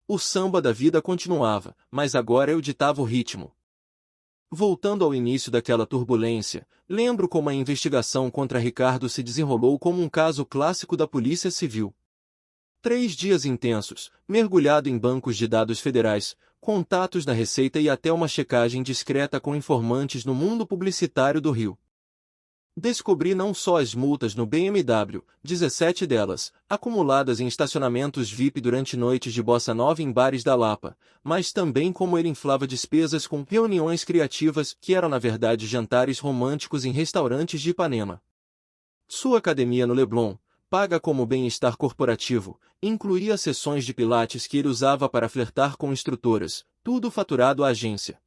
O samba da vida continuava, mas agora eu ditava o ritmo. Voltando ao início daquela turbulência, lembro como a investigação contra Ricardo se desenrolou como um caso clássico da Polícia Civil. 3 dias intensos, mergulhado em bancos de dados federais, contatos da Receita e até uma checagem discreta com informantes no mundo publicitário do Rio. Descobri não só as multas no BMW, 17 delas, acumuladas em estacionamentos VIP durante noites de bossa nova em bares da Lapa, mas também como ele inflava despesas com reuniões criativas que eram na verdade jantares românticos em restaurantes de Ipanema. Sua academia no Leblon, paga como bem-estar corporativo, incluía sessões de pilates que ele usava para flertar com instrutoras, tudo faturado à agência.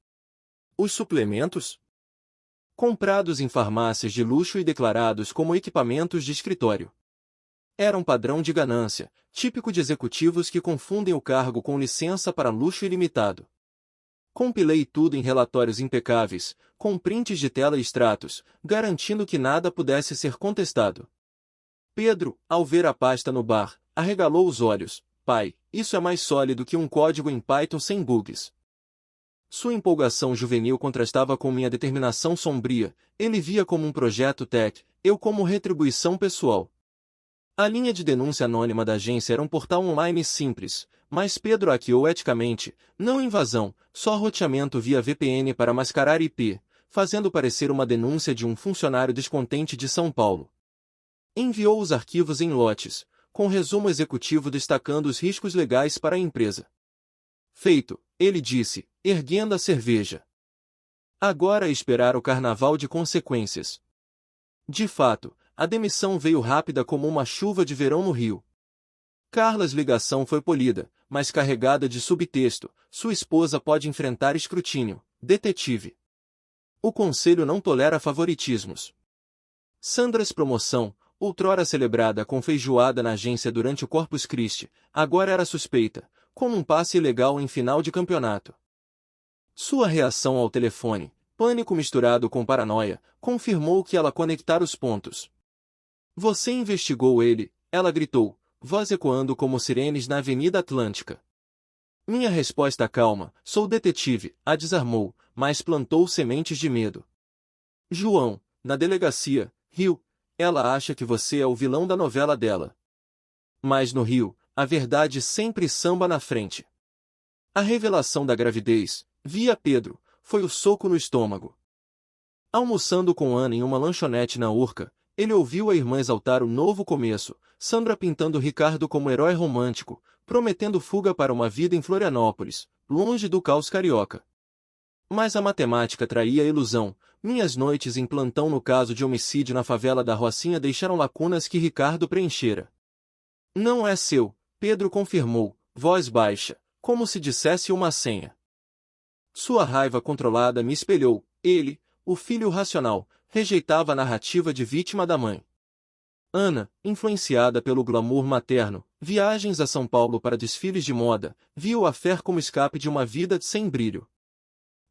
Os suplementos? Comprados em farmácias de luxo e declarados como equipamentos de escritório. Era um padrão de ganância, típico de executivos que confundem o cargo com licença para luxo ilimitado. Compilei tudo em relatórios impecáveis, com prints de tela e extratos, garantindo que nada pudesse ser contestado. Pedro, ao ver a pasta no bar, arregalou os olhos. "Pai, isso é mais sólido que um código em Python sem bugs." Sua empolgação juvenil contrastava com minha determinação sombria. Ele via como um projeto tech, eu como retribuição pessoal. A linha de denúncia anônima da agência era um portal online simples, mas Pedro hackeou eticamente, não invasão, só roteamento via VPN para mascarar IP, fazendo parecer uma denúncia de um funcionário descontente de São Paulo. Enviou os arquivos em lotes, com resumo executivo destacando os riscos legais para a empresa. "Feito", ele disse, erguendo a cerveja. Agora é esperar o carnaval de consequências. De fato, a demissão veio rápida como uma chuva de verão no Rio. Carlas' ligação foi polida, mas carregada de subtexto. Sua esposa pode enfrentar escrutínio. Detetive. O conselho não tolera favoritismos. Sandra's promoção, outrora celebrada com feijoada na agência durante o Corpus Christi, agora era suspeita, como um passe ilegal em final de campeonato. Sua reação ao telefone, pânico misturado com paranoia, confirmou que ela conectara os pontos. "Você investigou ele?" ela gritou, voz ecoando como sirenes na Avenida Atlântica. Minha resposta calma, "Sou detetive", a desarmou, mas plantou sementes de medo. "João, na delegacia, Rio, ela acha que você é o vilão da novela dela." Mas no Rio, a verdade sempre samba na frente. A revelação da gravidez, via Pedro, foi o soco no estômago. Almoçando com Ana em uma lanchonete na Urca, ele ouviu a irmã exaltar o novo começo, Sandra pintando Ricardo como herói romântico, prometendo fuga para uma vida em Florianópolis, longe do caos carioca. Mas a matemática traía a ilusão. Minhas noites em plantão no caso de homicídio na favela da Rocinha deixaram lacunas que Ricardo preenchera. "Não é seu", Pedro confirmou, voz baixa, como se dissesse uma senha. Sua raiva controlada me espelhou. Ele, o filho racional, rejeitava a narrativa de vítima da mãe. Ana, influenciada pelo glamour materno, viagens a São Paulo para desfiles de moda, viu a fé como escape de uma vida sem brilho.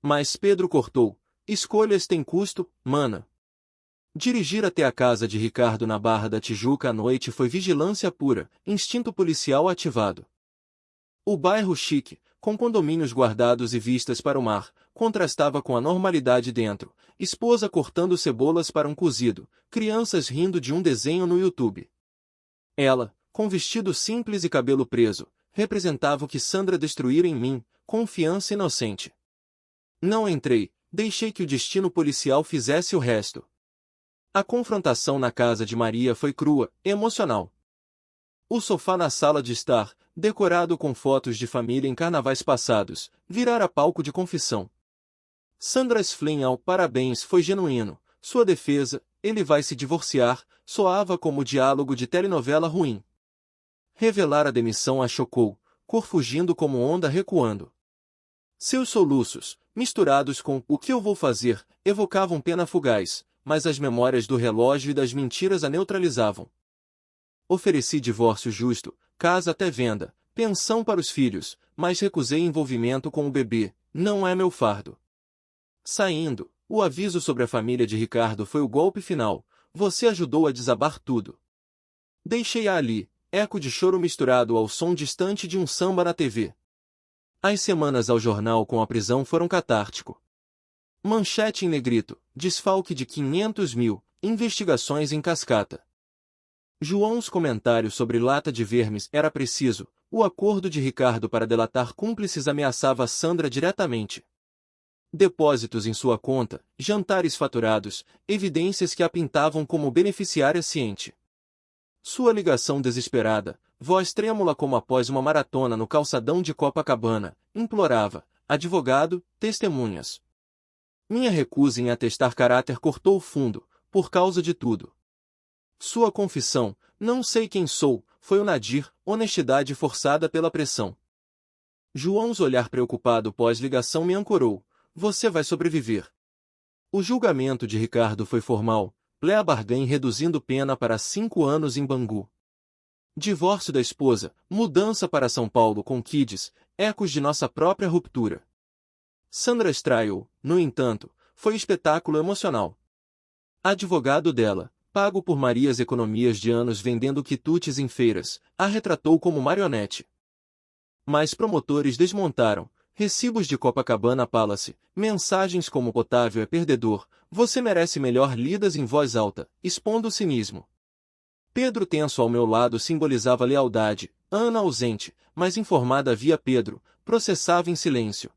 Mas Pedro cortou. Escolhas têm custo, mana. Dirigir até a casa de Ricardo na Barra da Tijuca à noite foi vigilância pura, instinto policial ativado. O bairro chique, com condomínios guardados e vistas para o mar, contrastava com a normalidade dentro, esposa cortando cebolas para um cozido, crianças rindo de um desenho no YouTube. Ela, com vestido simples e cabelo preso, representava o que Sandra destruíra em mim, confiança inocente. Não entrei, deixei que o destino policial fizesse o resto. A confrontação na casa de Maria foi crua, emocional. O sofá na sala de estar, decorado com fotos de família em carnavais passados, virara palco de confissão. Sandra's Flynn ao parabéns foi genuíno, sua defesa, ele vai se divorciar, soava como diálogo de telenovela ruim. Revelar a demissão a chocou, cor fugindo como onda recuando. Seus soluços, misturados com o que eu vou fazer, evocavam pena fugaz, mas as memórias do relógio e das mentiras a neutralizavam. Ofereci divórcio justo, casa até venda, pensão para os filhos, mas recusei envolvimento com o bebê, não é meu fardo. Saindo, o aviso sobre a família de Ricardo foi o golpe final, você ajudou a desabar tudo. Deixei-a ali, eco de choro misturado ao som distante de um samba na TV. As semanas ao jornal com a prisão foram catártico. Manchete em negrito, desfalque de 500 mil, investigações em cascata. João's comentário sobre lata de vermes era preciso, o acordo de Ricardo para delatar cúmplices ameaçava Sandra diretamente. Depósitos em sua conta, jantares faturados, evidências que a pintavam como beneficiária ciente. Sua ligação desesperada, voz trêmula como após uma maratona no calçadão de Copacabana, implorava, advogado, testemunhas. Minha recusa em atestar caráter cortou o fundo, por causa de tudo. Sua confissão, não sei quem sou, foi o Nadir, honestidade forçada pela pressão. João's olhar preocupado pós-ligação me ancorou, você vai sobreviver. O julgamento de Ricardo foi formal, plea bargain reduzindo pena para 5 anos em Bangu. Divórcio da esposa, mudança para São Paulo com kids, ecos de nossa própria ruptura. Sandra's Trial, no entanto, foi espetáculo emocional. Advogado dela, pago por Marias economias de anos vendendo quitutes em feiras, a retratou como marionete. Mas promotores desmontaram, recibos de Copacabana Palace, mensagens como Otávio é perdedor, você merece melhor lidas em voz alta, expondo o cinismo. Pedro tenso ao meu lado simbolizava lealdade, Ana ausente, mas informada via Pedro, processava em silêncio.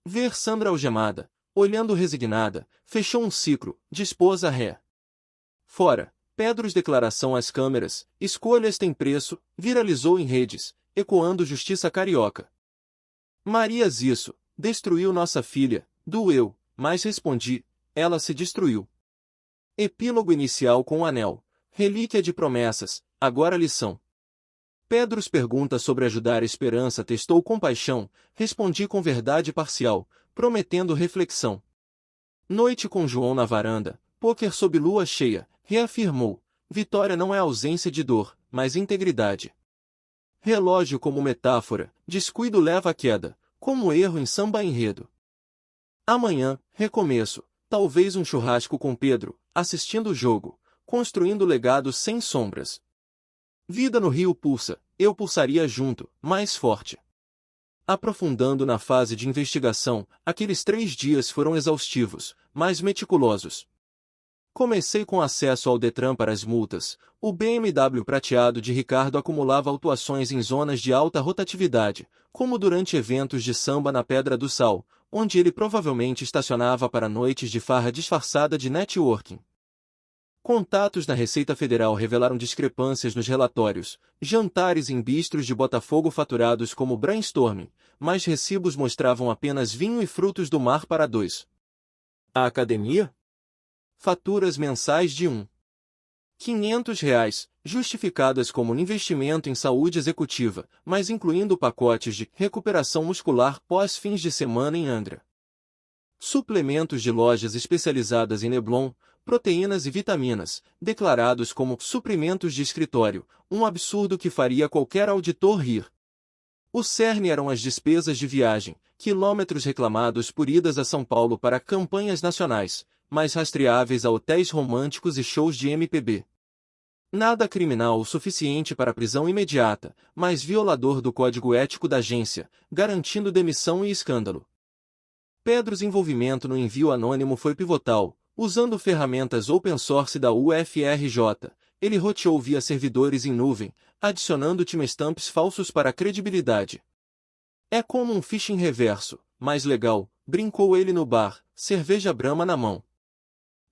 Ver Sandra algemada, olhando resignada, fechou um ciclo, dispôs a ré. Fora, Pedro's declaração às câmeras, escolhas têm preço, viralizou em redes, ecoando justiça carioca. Marias isso, destruiu nossa filha, doeu, mas respondi, ela se destruiu. Epílogo inicial com o anel, relíquia de promessas, agora lição. Pedro's pergunta sobre ajudar a esperança testou compaixão, respondi com verdade parcial, prometendo reflexão. Noite com João na varanda, pôquer sob lua cheia, reafirmou, vitória não é ausência de dor, mas integridade. Relógio como metáfora, descuido leva à queda, como erro em samba enredo. Amanhã, recomeço, talvez um churrasco com Pedro, assistindo o jogo, construindo legado sem sombras. Vida no Rio pulsa, eu pulsaria junto, mais forte. Aprofundando na fase de investigação, aqueles 3 dias foram exaustivos, mas meticulosos. Comecei com acesso ao Detran para as multas. O BMW prateado de Ricardo acumulava autuações em zonas de alta rotatividade, como durante eventos de samba na Pedra do Sal, onde ele provavelmente estacionava para noites de farra disfarçada de networking. Contatos na Receita Federal revelaram discrepâncias nos relatórios, jantares em bistros de Botafogo faturados como brainstorming, mas recibos mostravam apenas vinho e frutos do mar para 2. A academia? Faturas mensais de 1. R$ 500, justificadas como um investimento em saúde executiva, mas incluindo pacotes de recuperação muscular pós-fins de semana em Angra. Suplementos de lojas especializadas em Leblon, proteínas e vitaminas, declarados como suprimentos de escritório, um absurdo que faria qualquer auditor rir. O cerne eram as despesas de viagem, quilômetros reclamados por idas a São Paulo para campanhas nacionais, mais rastreáveis a hotéis românticos e shows de MPB. Nada criminal o suficiente para prisão imediata, mas violador do código ético da agência, garantindo demissão e escândalo. Pedro's envolvimento no envio anônimo foi pivotal. Usando ferramentas open source da UFRJ, ele roteou via servidores em nuvem, adicionando timestamps falsos para credibilidade. É como um phishing reverso, mais legal, brincou ele no bar, cerveja Brahma na mão.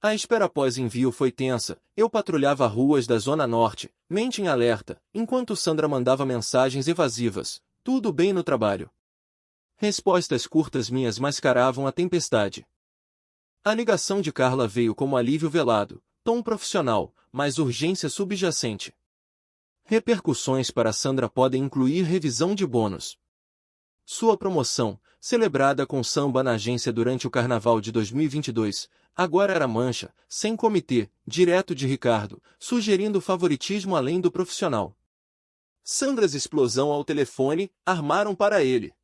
A espera pós-envio foi tensa, eu patrulhava ruas da Zona Norte, mente em alerta, enquanto Sandra mandava mensagens evasivas. Tudo bem no trabalho? Respostas curtas minhas mascaravam a tempestade. A ligação de Carla veio como alívio velado, tom profissional, mas urgência subjacente. Repercussões para Sandra podem incluir revisão de bônus. Sua promoção, celebrada com samba na agência durante o Carnaval de 2022, agora era mancha, sem comitê, direto de Ricardo, sugerindo favoritismo além do profissional. Sandra's explosão ao telefone, armaram para ele.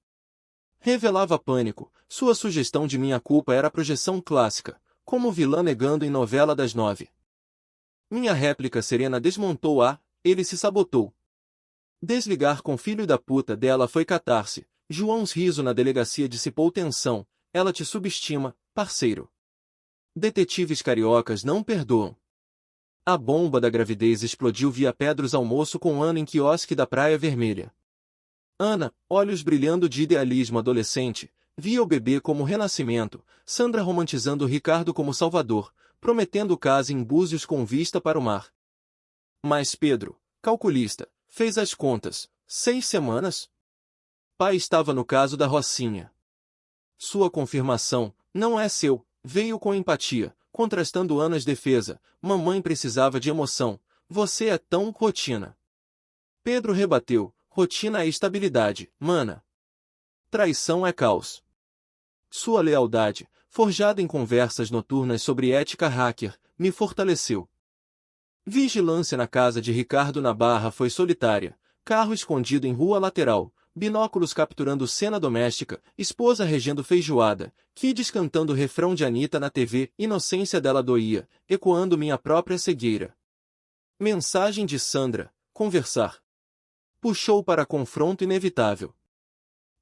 Revelava pânico, sua sugestão de minha culpa era projeção clássica, como vilã negando em novela das 9. Minha réplica serena desmontou ele se sabotou. Desligar com filho da puta dela foi catarse, João's riso na delegacia dissipou tensão, ela te subestima, parceiro. Detetives cariocas não perdoam. A bomba da gravidez explodiu via Pedro's almoço com Ana em quiosque da Praia Vermelha. Ana, olhos brilhando de idealismo adolescente, via o bebê como renascimento, Sandra romantizando Ricardo como salvador, prometendo casa em Búzios com vista para o mar. Mas Pedro, calculista, fez as contas, 6 semanas? Pai estava no caso da Rocinha. Sua confirmação, não é seu, veio com empatia, contrastando Ana's defesa, mamãe precisava de emoção, você é tão rotina. Pedro rebateu, rotina é estabilidade, mana. Traição é caos. Sua lealdade, forjada em conversas noturnas sobre ética hacker, me fortaleceu. Vigilância na casa de Ricardo na Barra foi solitária, carro escondido em rua lateral, binóculos capturando cena doméstica, esposa regendo feijoada, kids cantando refrão de Anitta na TV, inocência dela doía, ecoando minha própria cegueira. Mensagem de Sandra, conversar. Puxou para confronto inevitável.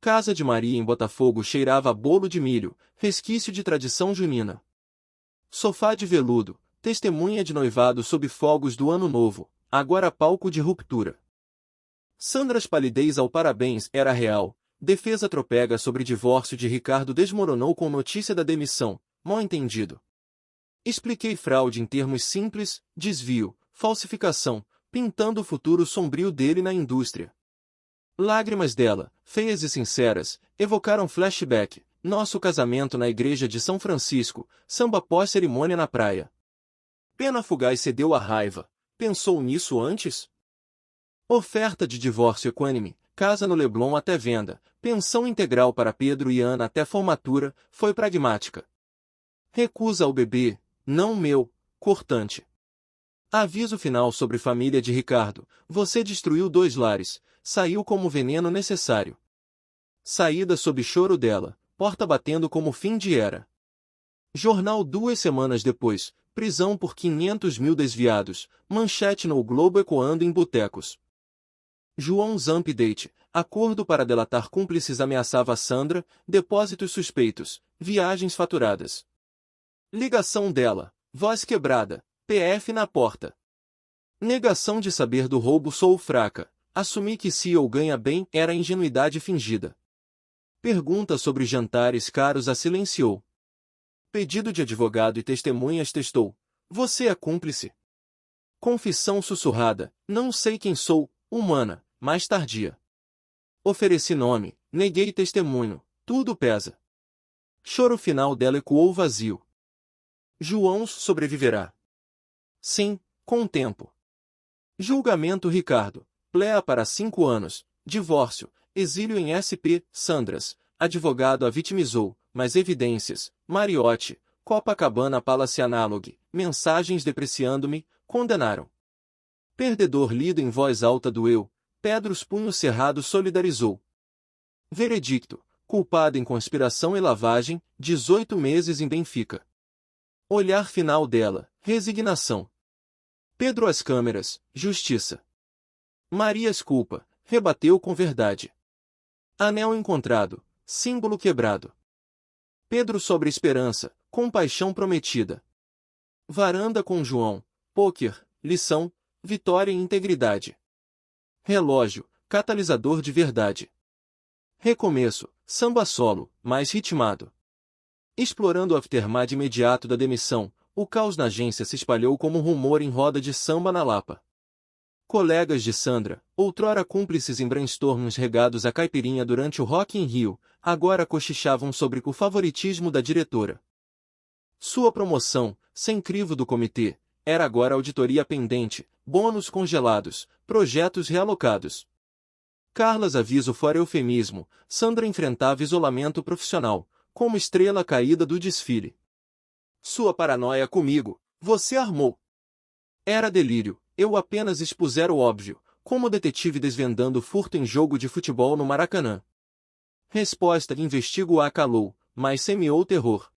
Casa de Maria em Botafogo cheirava a bolo de milho, resquício de tradição junina. Sofá de veludo, testemunha de noivado sob fogos do ano novo, agora palco de ruptura. Sandra's palidez ao parabéns era real, defesa tropega sobre divórcio de Ricardo desmoronou com notícia da demissão, mal entendido. Expliquei fraude em termos simples, desvio, falsificação, pintando o futuro sombrio dele na indústria. Lágrimas dela, feias e sinceras, evocaram flashback, nosso casamento na igreja de São Francisco, samba pós-cerimônia na praia. Pena fugaz cedeu à raiva, pensou nisso antes? Oferta de divórcio equânime, casa no Leblon até venda, pensão integral para Pedro e Ana até formatura, foi pragmática. Recusa ao bebê, não meu, cortante. Aviso final sobre família de Ricardo, você destruiu 2 lares, saiu como veneno necessário. Saída sob choro dela, porta batendo como fim de era. Jornal 2 semanas depois, prisão por 500 mil desviados, manchete no Globo ecoando em botecos. João's update, acordo para delatar cúmplices ameaçava Sandra, depósitos suspeitos, viagens faturadas. Ligação dela, voz quebrada, PF na porta. Negação de saber do roubo sou fraca, assumi que se eu ganha bem era ingenuidade fingida. Pergunta sobre jantares caros a silenciou. Pedido de advogado e testemunhas testou. Você é cúmplice? Confissão sussurrada, não sei quem sou, humana, mais tardia. Ofereci nome, neguei testemunho, tudo pesa. Choro final dela ecoou vazio. João sobreviverá. Sim, com o tempo. Julgamento Ricardo. Plea para 5 anos. Divórcio. Exílio em SP. Sandras. Advogado a vitimizou. Mais evidências. Mariotti. Copacabana Palace Analog. Mensagens depreciando-me. Condenaram. Perdedor lido em voz alta doeu. Pedros punho cerrado solidarizou. Veredicto. Culpado em conspiração e lavagem. 18 meses em Benfica. Olhar final dela. Resignação. Pedro às câmeras. Justiça. Marias culpa. Rebateu com verdade. Anel encontrado. Símbolo quebrado. Pedro sobre esperança. Compaixão prometida. Varanda com João. Pôquer. Lição. Vitória e integridade. Relógio. Catalisador de verdade. Recomeço. Samba solo. Mais ritmado. Explorando o aftermath imediato da demissão, o caos na agência se espalhou como um rumor em roda de samba na Lapa. Colegas de Sandra, outrora cúmplices em brainstorms regados a caipirinha durante o Rock in Rio, agora cochichavam sobre o favoritismo da diretora. Sua promoção, sem crivo do comitê, era agora auditoria pendente, bônus congelados, projetos realocados. Carlas aviso fora eufemismo, Sandra enfrentava isolamento profissional, como estrela caída do desfile. Sua paranoia comigo, você armou. Era delírio, eu apenas expusera o óbvio, como detetive desvendando furto em jogo de futebol no Maracanã. Resposta: investigo a calou, mas semeou terror.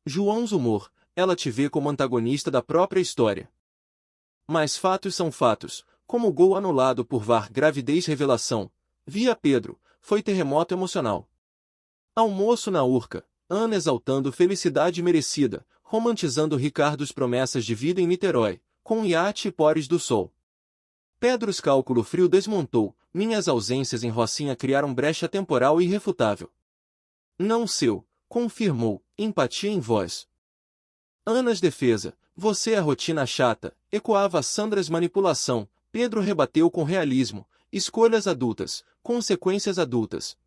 João's humor, ela te vê como antagonista da própria história. Mas fatos são fatos, como o gol anulado por VAR, gravidez revelação, via Pedro, foi terremoto emocional. Almoço na Urca, Ana exaltando felicidade merecida, romantizando Ricardo's promessas de vida em Niterói, com iate e pores do sol. Pedro's cálculo frio desmontou, minhas ausências em Rocinha criaram brecha temporal irrefutável. Não seu, confirmou, empatia em voz. Ana's defesa, você é rotina chata, ecoava Sandras manipulação, Pedro rebateu com realismo, escolhas adultas, consequências adultas.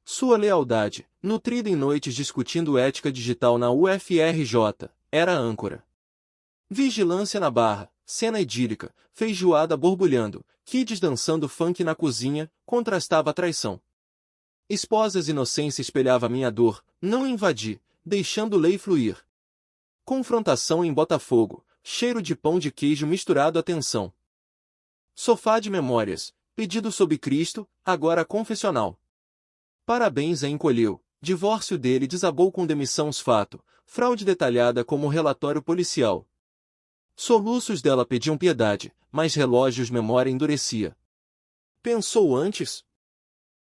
Sua lealdade, nutrida em noites discutindo ética digital na UFRJ, era âncora. Vigilância na Barra, cena idílica, feijoada borbulhando, kids dançando funk na cozinha, contrastava a traição. Esposas inocência espelhava minha dor, não invadi, deixando lei fluir. Confrontação em Botafogo, cheiro de pão de queijo misturado à tensão. Sofá de memórias, pedido sob Cristo, agora confessional. Parabéns a encolheu, divórcio dele desabou com demissão fato, fraude detalhada como relatório policial. Soluços dela pediam piedade, mas relógios memória endurecia. Pensou antes?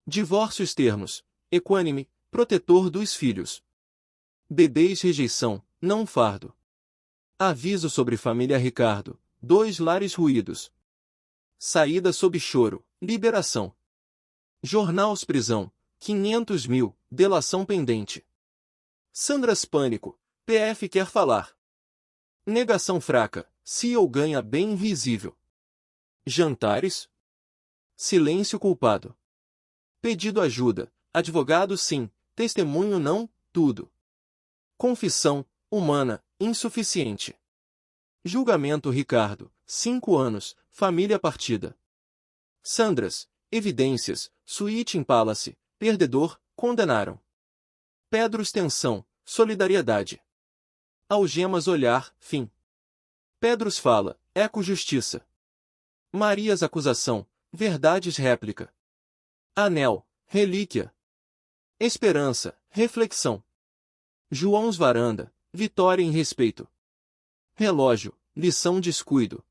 Divórcios termos, equânime, protetor dos filhos. Bebês rejeição, não fardo. Aviso sobre família Ricardo, 2 lares ruídos. Saída sob choro, liberação. Jornais prisão, 500 mil, delação pendente. Sandras pânico, PF quer falar. Negação fraca, CEO ganha bem invisível. Jantares? Silêncio culpado. Pedido ajuda, advogado sim, testemunho não, tudo. Confissão, humana, insuficiente. Julgamento Ricardo, 5 anos, família partida. Sandras, evidências, suíte em Palace, perdedor, condenaram. Pedros tensão, solidariedade. Algemas olhar, fim. Pedros fala, eco justiça. Marias acusação, verdades réplica. Anel, relíquia. Esperança, reflexão. João's varanda, vitória em respeito. Relógio, lição descuido.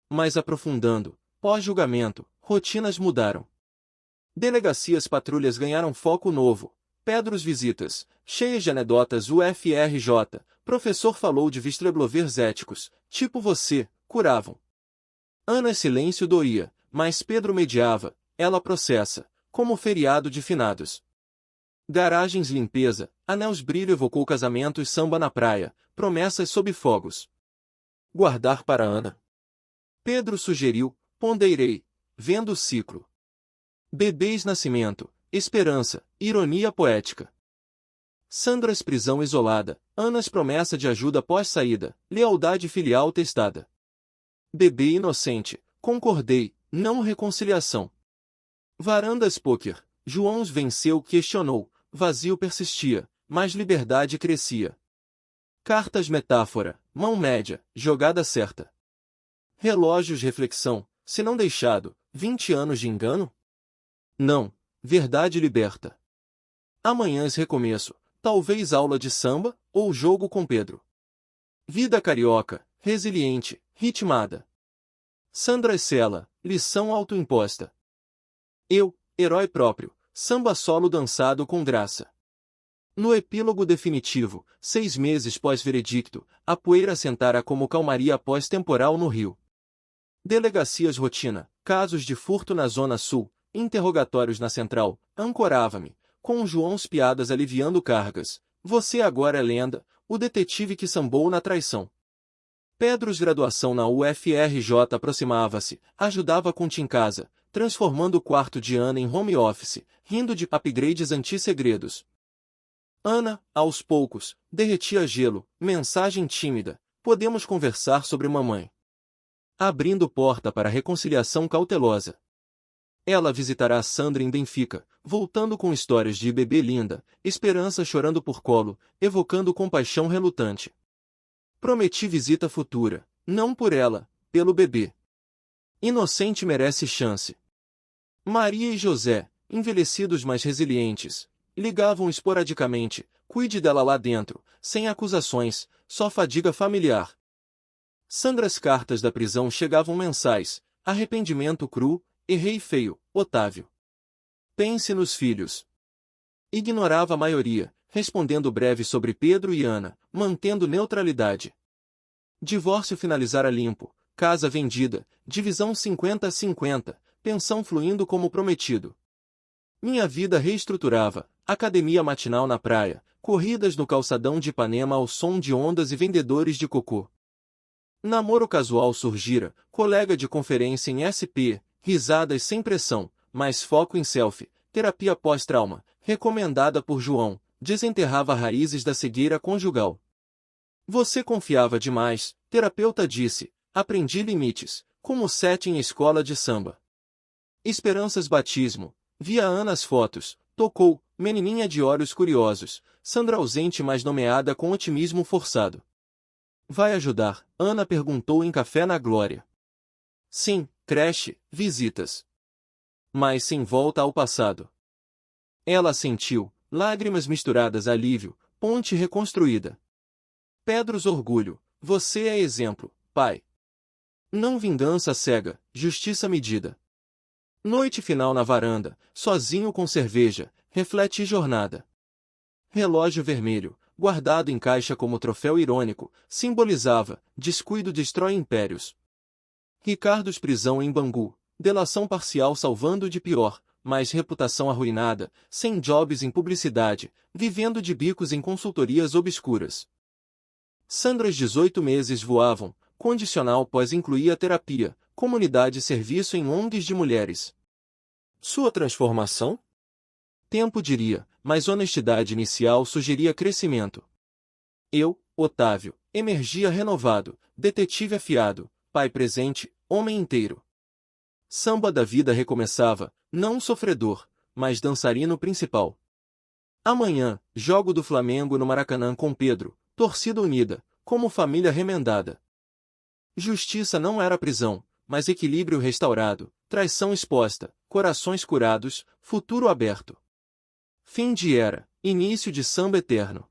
Mas aprofundando, pós-julgamento, rotinas mudaram. Delegacias patrulhas ganharam foco novo. Pedros visitas, cheias de anedotas UFRJ, professor falou de vestiblovers éticos, tipo você, curavam. Ana silêncio doía, mas Pedro mediava, ela processa, como feriado de finados. Garagens limpeza, anéis brilho evocou casamentos samba na praia, promessas sob fogos. Guardar para Ana. Pedro sugeriu, ponderei, vendo o ciclo. Bebês nascimento, esperança, ironia poética. Sandras prisão isolada, Anas promessa de ajuda pós-saída, lealdade filial testada. Bebê inocente, concordei, não reconciliação. Varandas Poker, João venceu, questionou, vazio persistia, mas liberdade crescia. Cartas metáfora, mão média, jogada certa. Relógios reflexão, se não deixado, 20 anos de engano? Não, verdade liberta. Amanhãs recomeço, talvez aula de samba, ou jogo com Pedro. Vida carioca, resiliente, ritmada. Sandra Sela, lição autoimposta. Eu, herói próprio, samba solo dançado com graça. No epílogo definitivo, 6 meses pós-veredicto, a poeira assentara como calmaria após temporal no Rio. Delegacias rotina, casos de furto na Zona Sul, interrogatórios na Central, ancorava-me, com Joãos piadas aliviando cargas. Você agora é lenda, o detetive que sambou na traição. Pedros graduação na UFRJ aproximava-se, ajudava com Tim Casa, transformando o quarto de Ana em home office, rindo de upgrades anti-segredos. Ana, aos poucos, derretia gelo, mensagem tímida, podemos conversar sobre mamãe. Abrindo porta para reconciliação cautelosa. Ela visitará Sandra em Benfica, voltando com histórias de bebê linda, esperança chorando por colo, evocando compaixão relutante. Prometi visita futura, não por ela, pelo bebê. Inocente merece chance. Maria e José, envelhecidos mas resilientes, ligavam esporadicamente, cuide dela lá dentro, sem acusações, só fadiga familiar. Sandras cartas da prisão chegavam mensais, arrependimento cru, errei feio, Otávio. Pense nos filhos. Ignorava a maioria, respondendo breve sobre Pedro e Ana, mantendo neutralidade. Divórcio finalizara limpo, casa vendida, divisão 50-50, pensão fluindo como prometido. Minha vida reestruturava, academia matinal na praia, corridas no calçadão de Ipanema ao som de ondas e vendedores de cocô. Namoro casual surgira, colega de conferência em SP, risadas sem pressão, mais foco em selfie, terapia pós-trauma, recomendada por João, desenterrava raízes da cegueira conjugal. Você confiava demais, terapeuta disse, aprendi limites, como 7 em escola de samba. Esperanças batismo, via Ana as fotos, tocou, menininha de olhos curiosos, Sandra ausente mas nomeada com otimismo forçado. Vai ajudar? Ana perguntou em Café na Glória. Sim, creche, visitas. Mas sem volta ao passado. Ela sentiu, lágrimas misturadas a alívio, ponte reconstruída. Pedros orgulho, você é exemplo, pai. Não vingança cega, justiça medida. Noite final na varanda, sozinho com cerveja, reflete jornada. Relógio vermelho, guardado em caixa como troféu irônico, simbolizava, descuido destrói impérios. Ricardos prisão em Bangu, delação parcial salvando de pior, mas reputação arruinada, sem jobs em publicidade, vivendo de bicos em consultorias obscuras. Sandras 18 meses voavam, condicional pós incluía terapia, comunidade e serviço em ONGs de mulheres. Sua transformação? Tempo diria, mas honestidade inicial sugeria crescimento. Eu, Otávio, emergia renovado, detetive afiado, pai presente, homem inteiro. Samba da vida recomeçava, não sofredor, mas dançarino principal. Amanhã, jogo do Flamengo no Maracanã com Pedro, torcida unida, como família remendada. Justiça não era prisão, mas equilíbrio restaurado, traição exposta, corações curados, futuro aberto. Fim de era, início de samba eterno.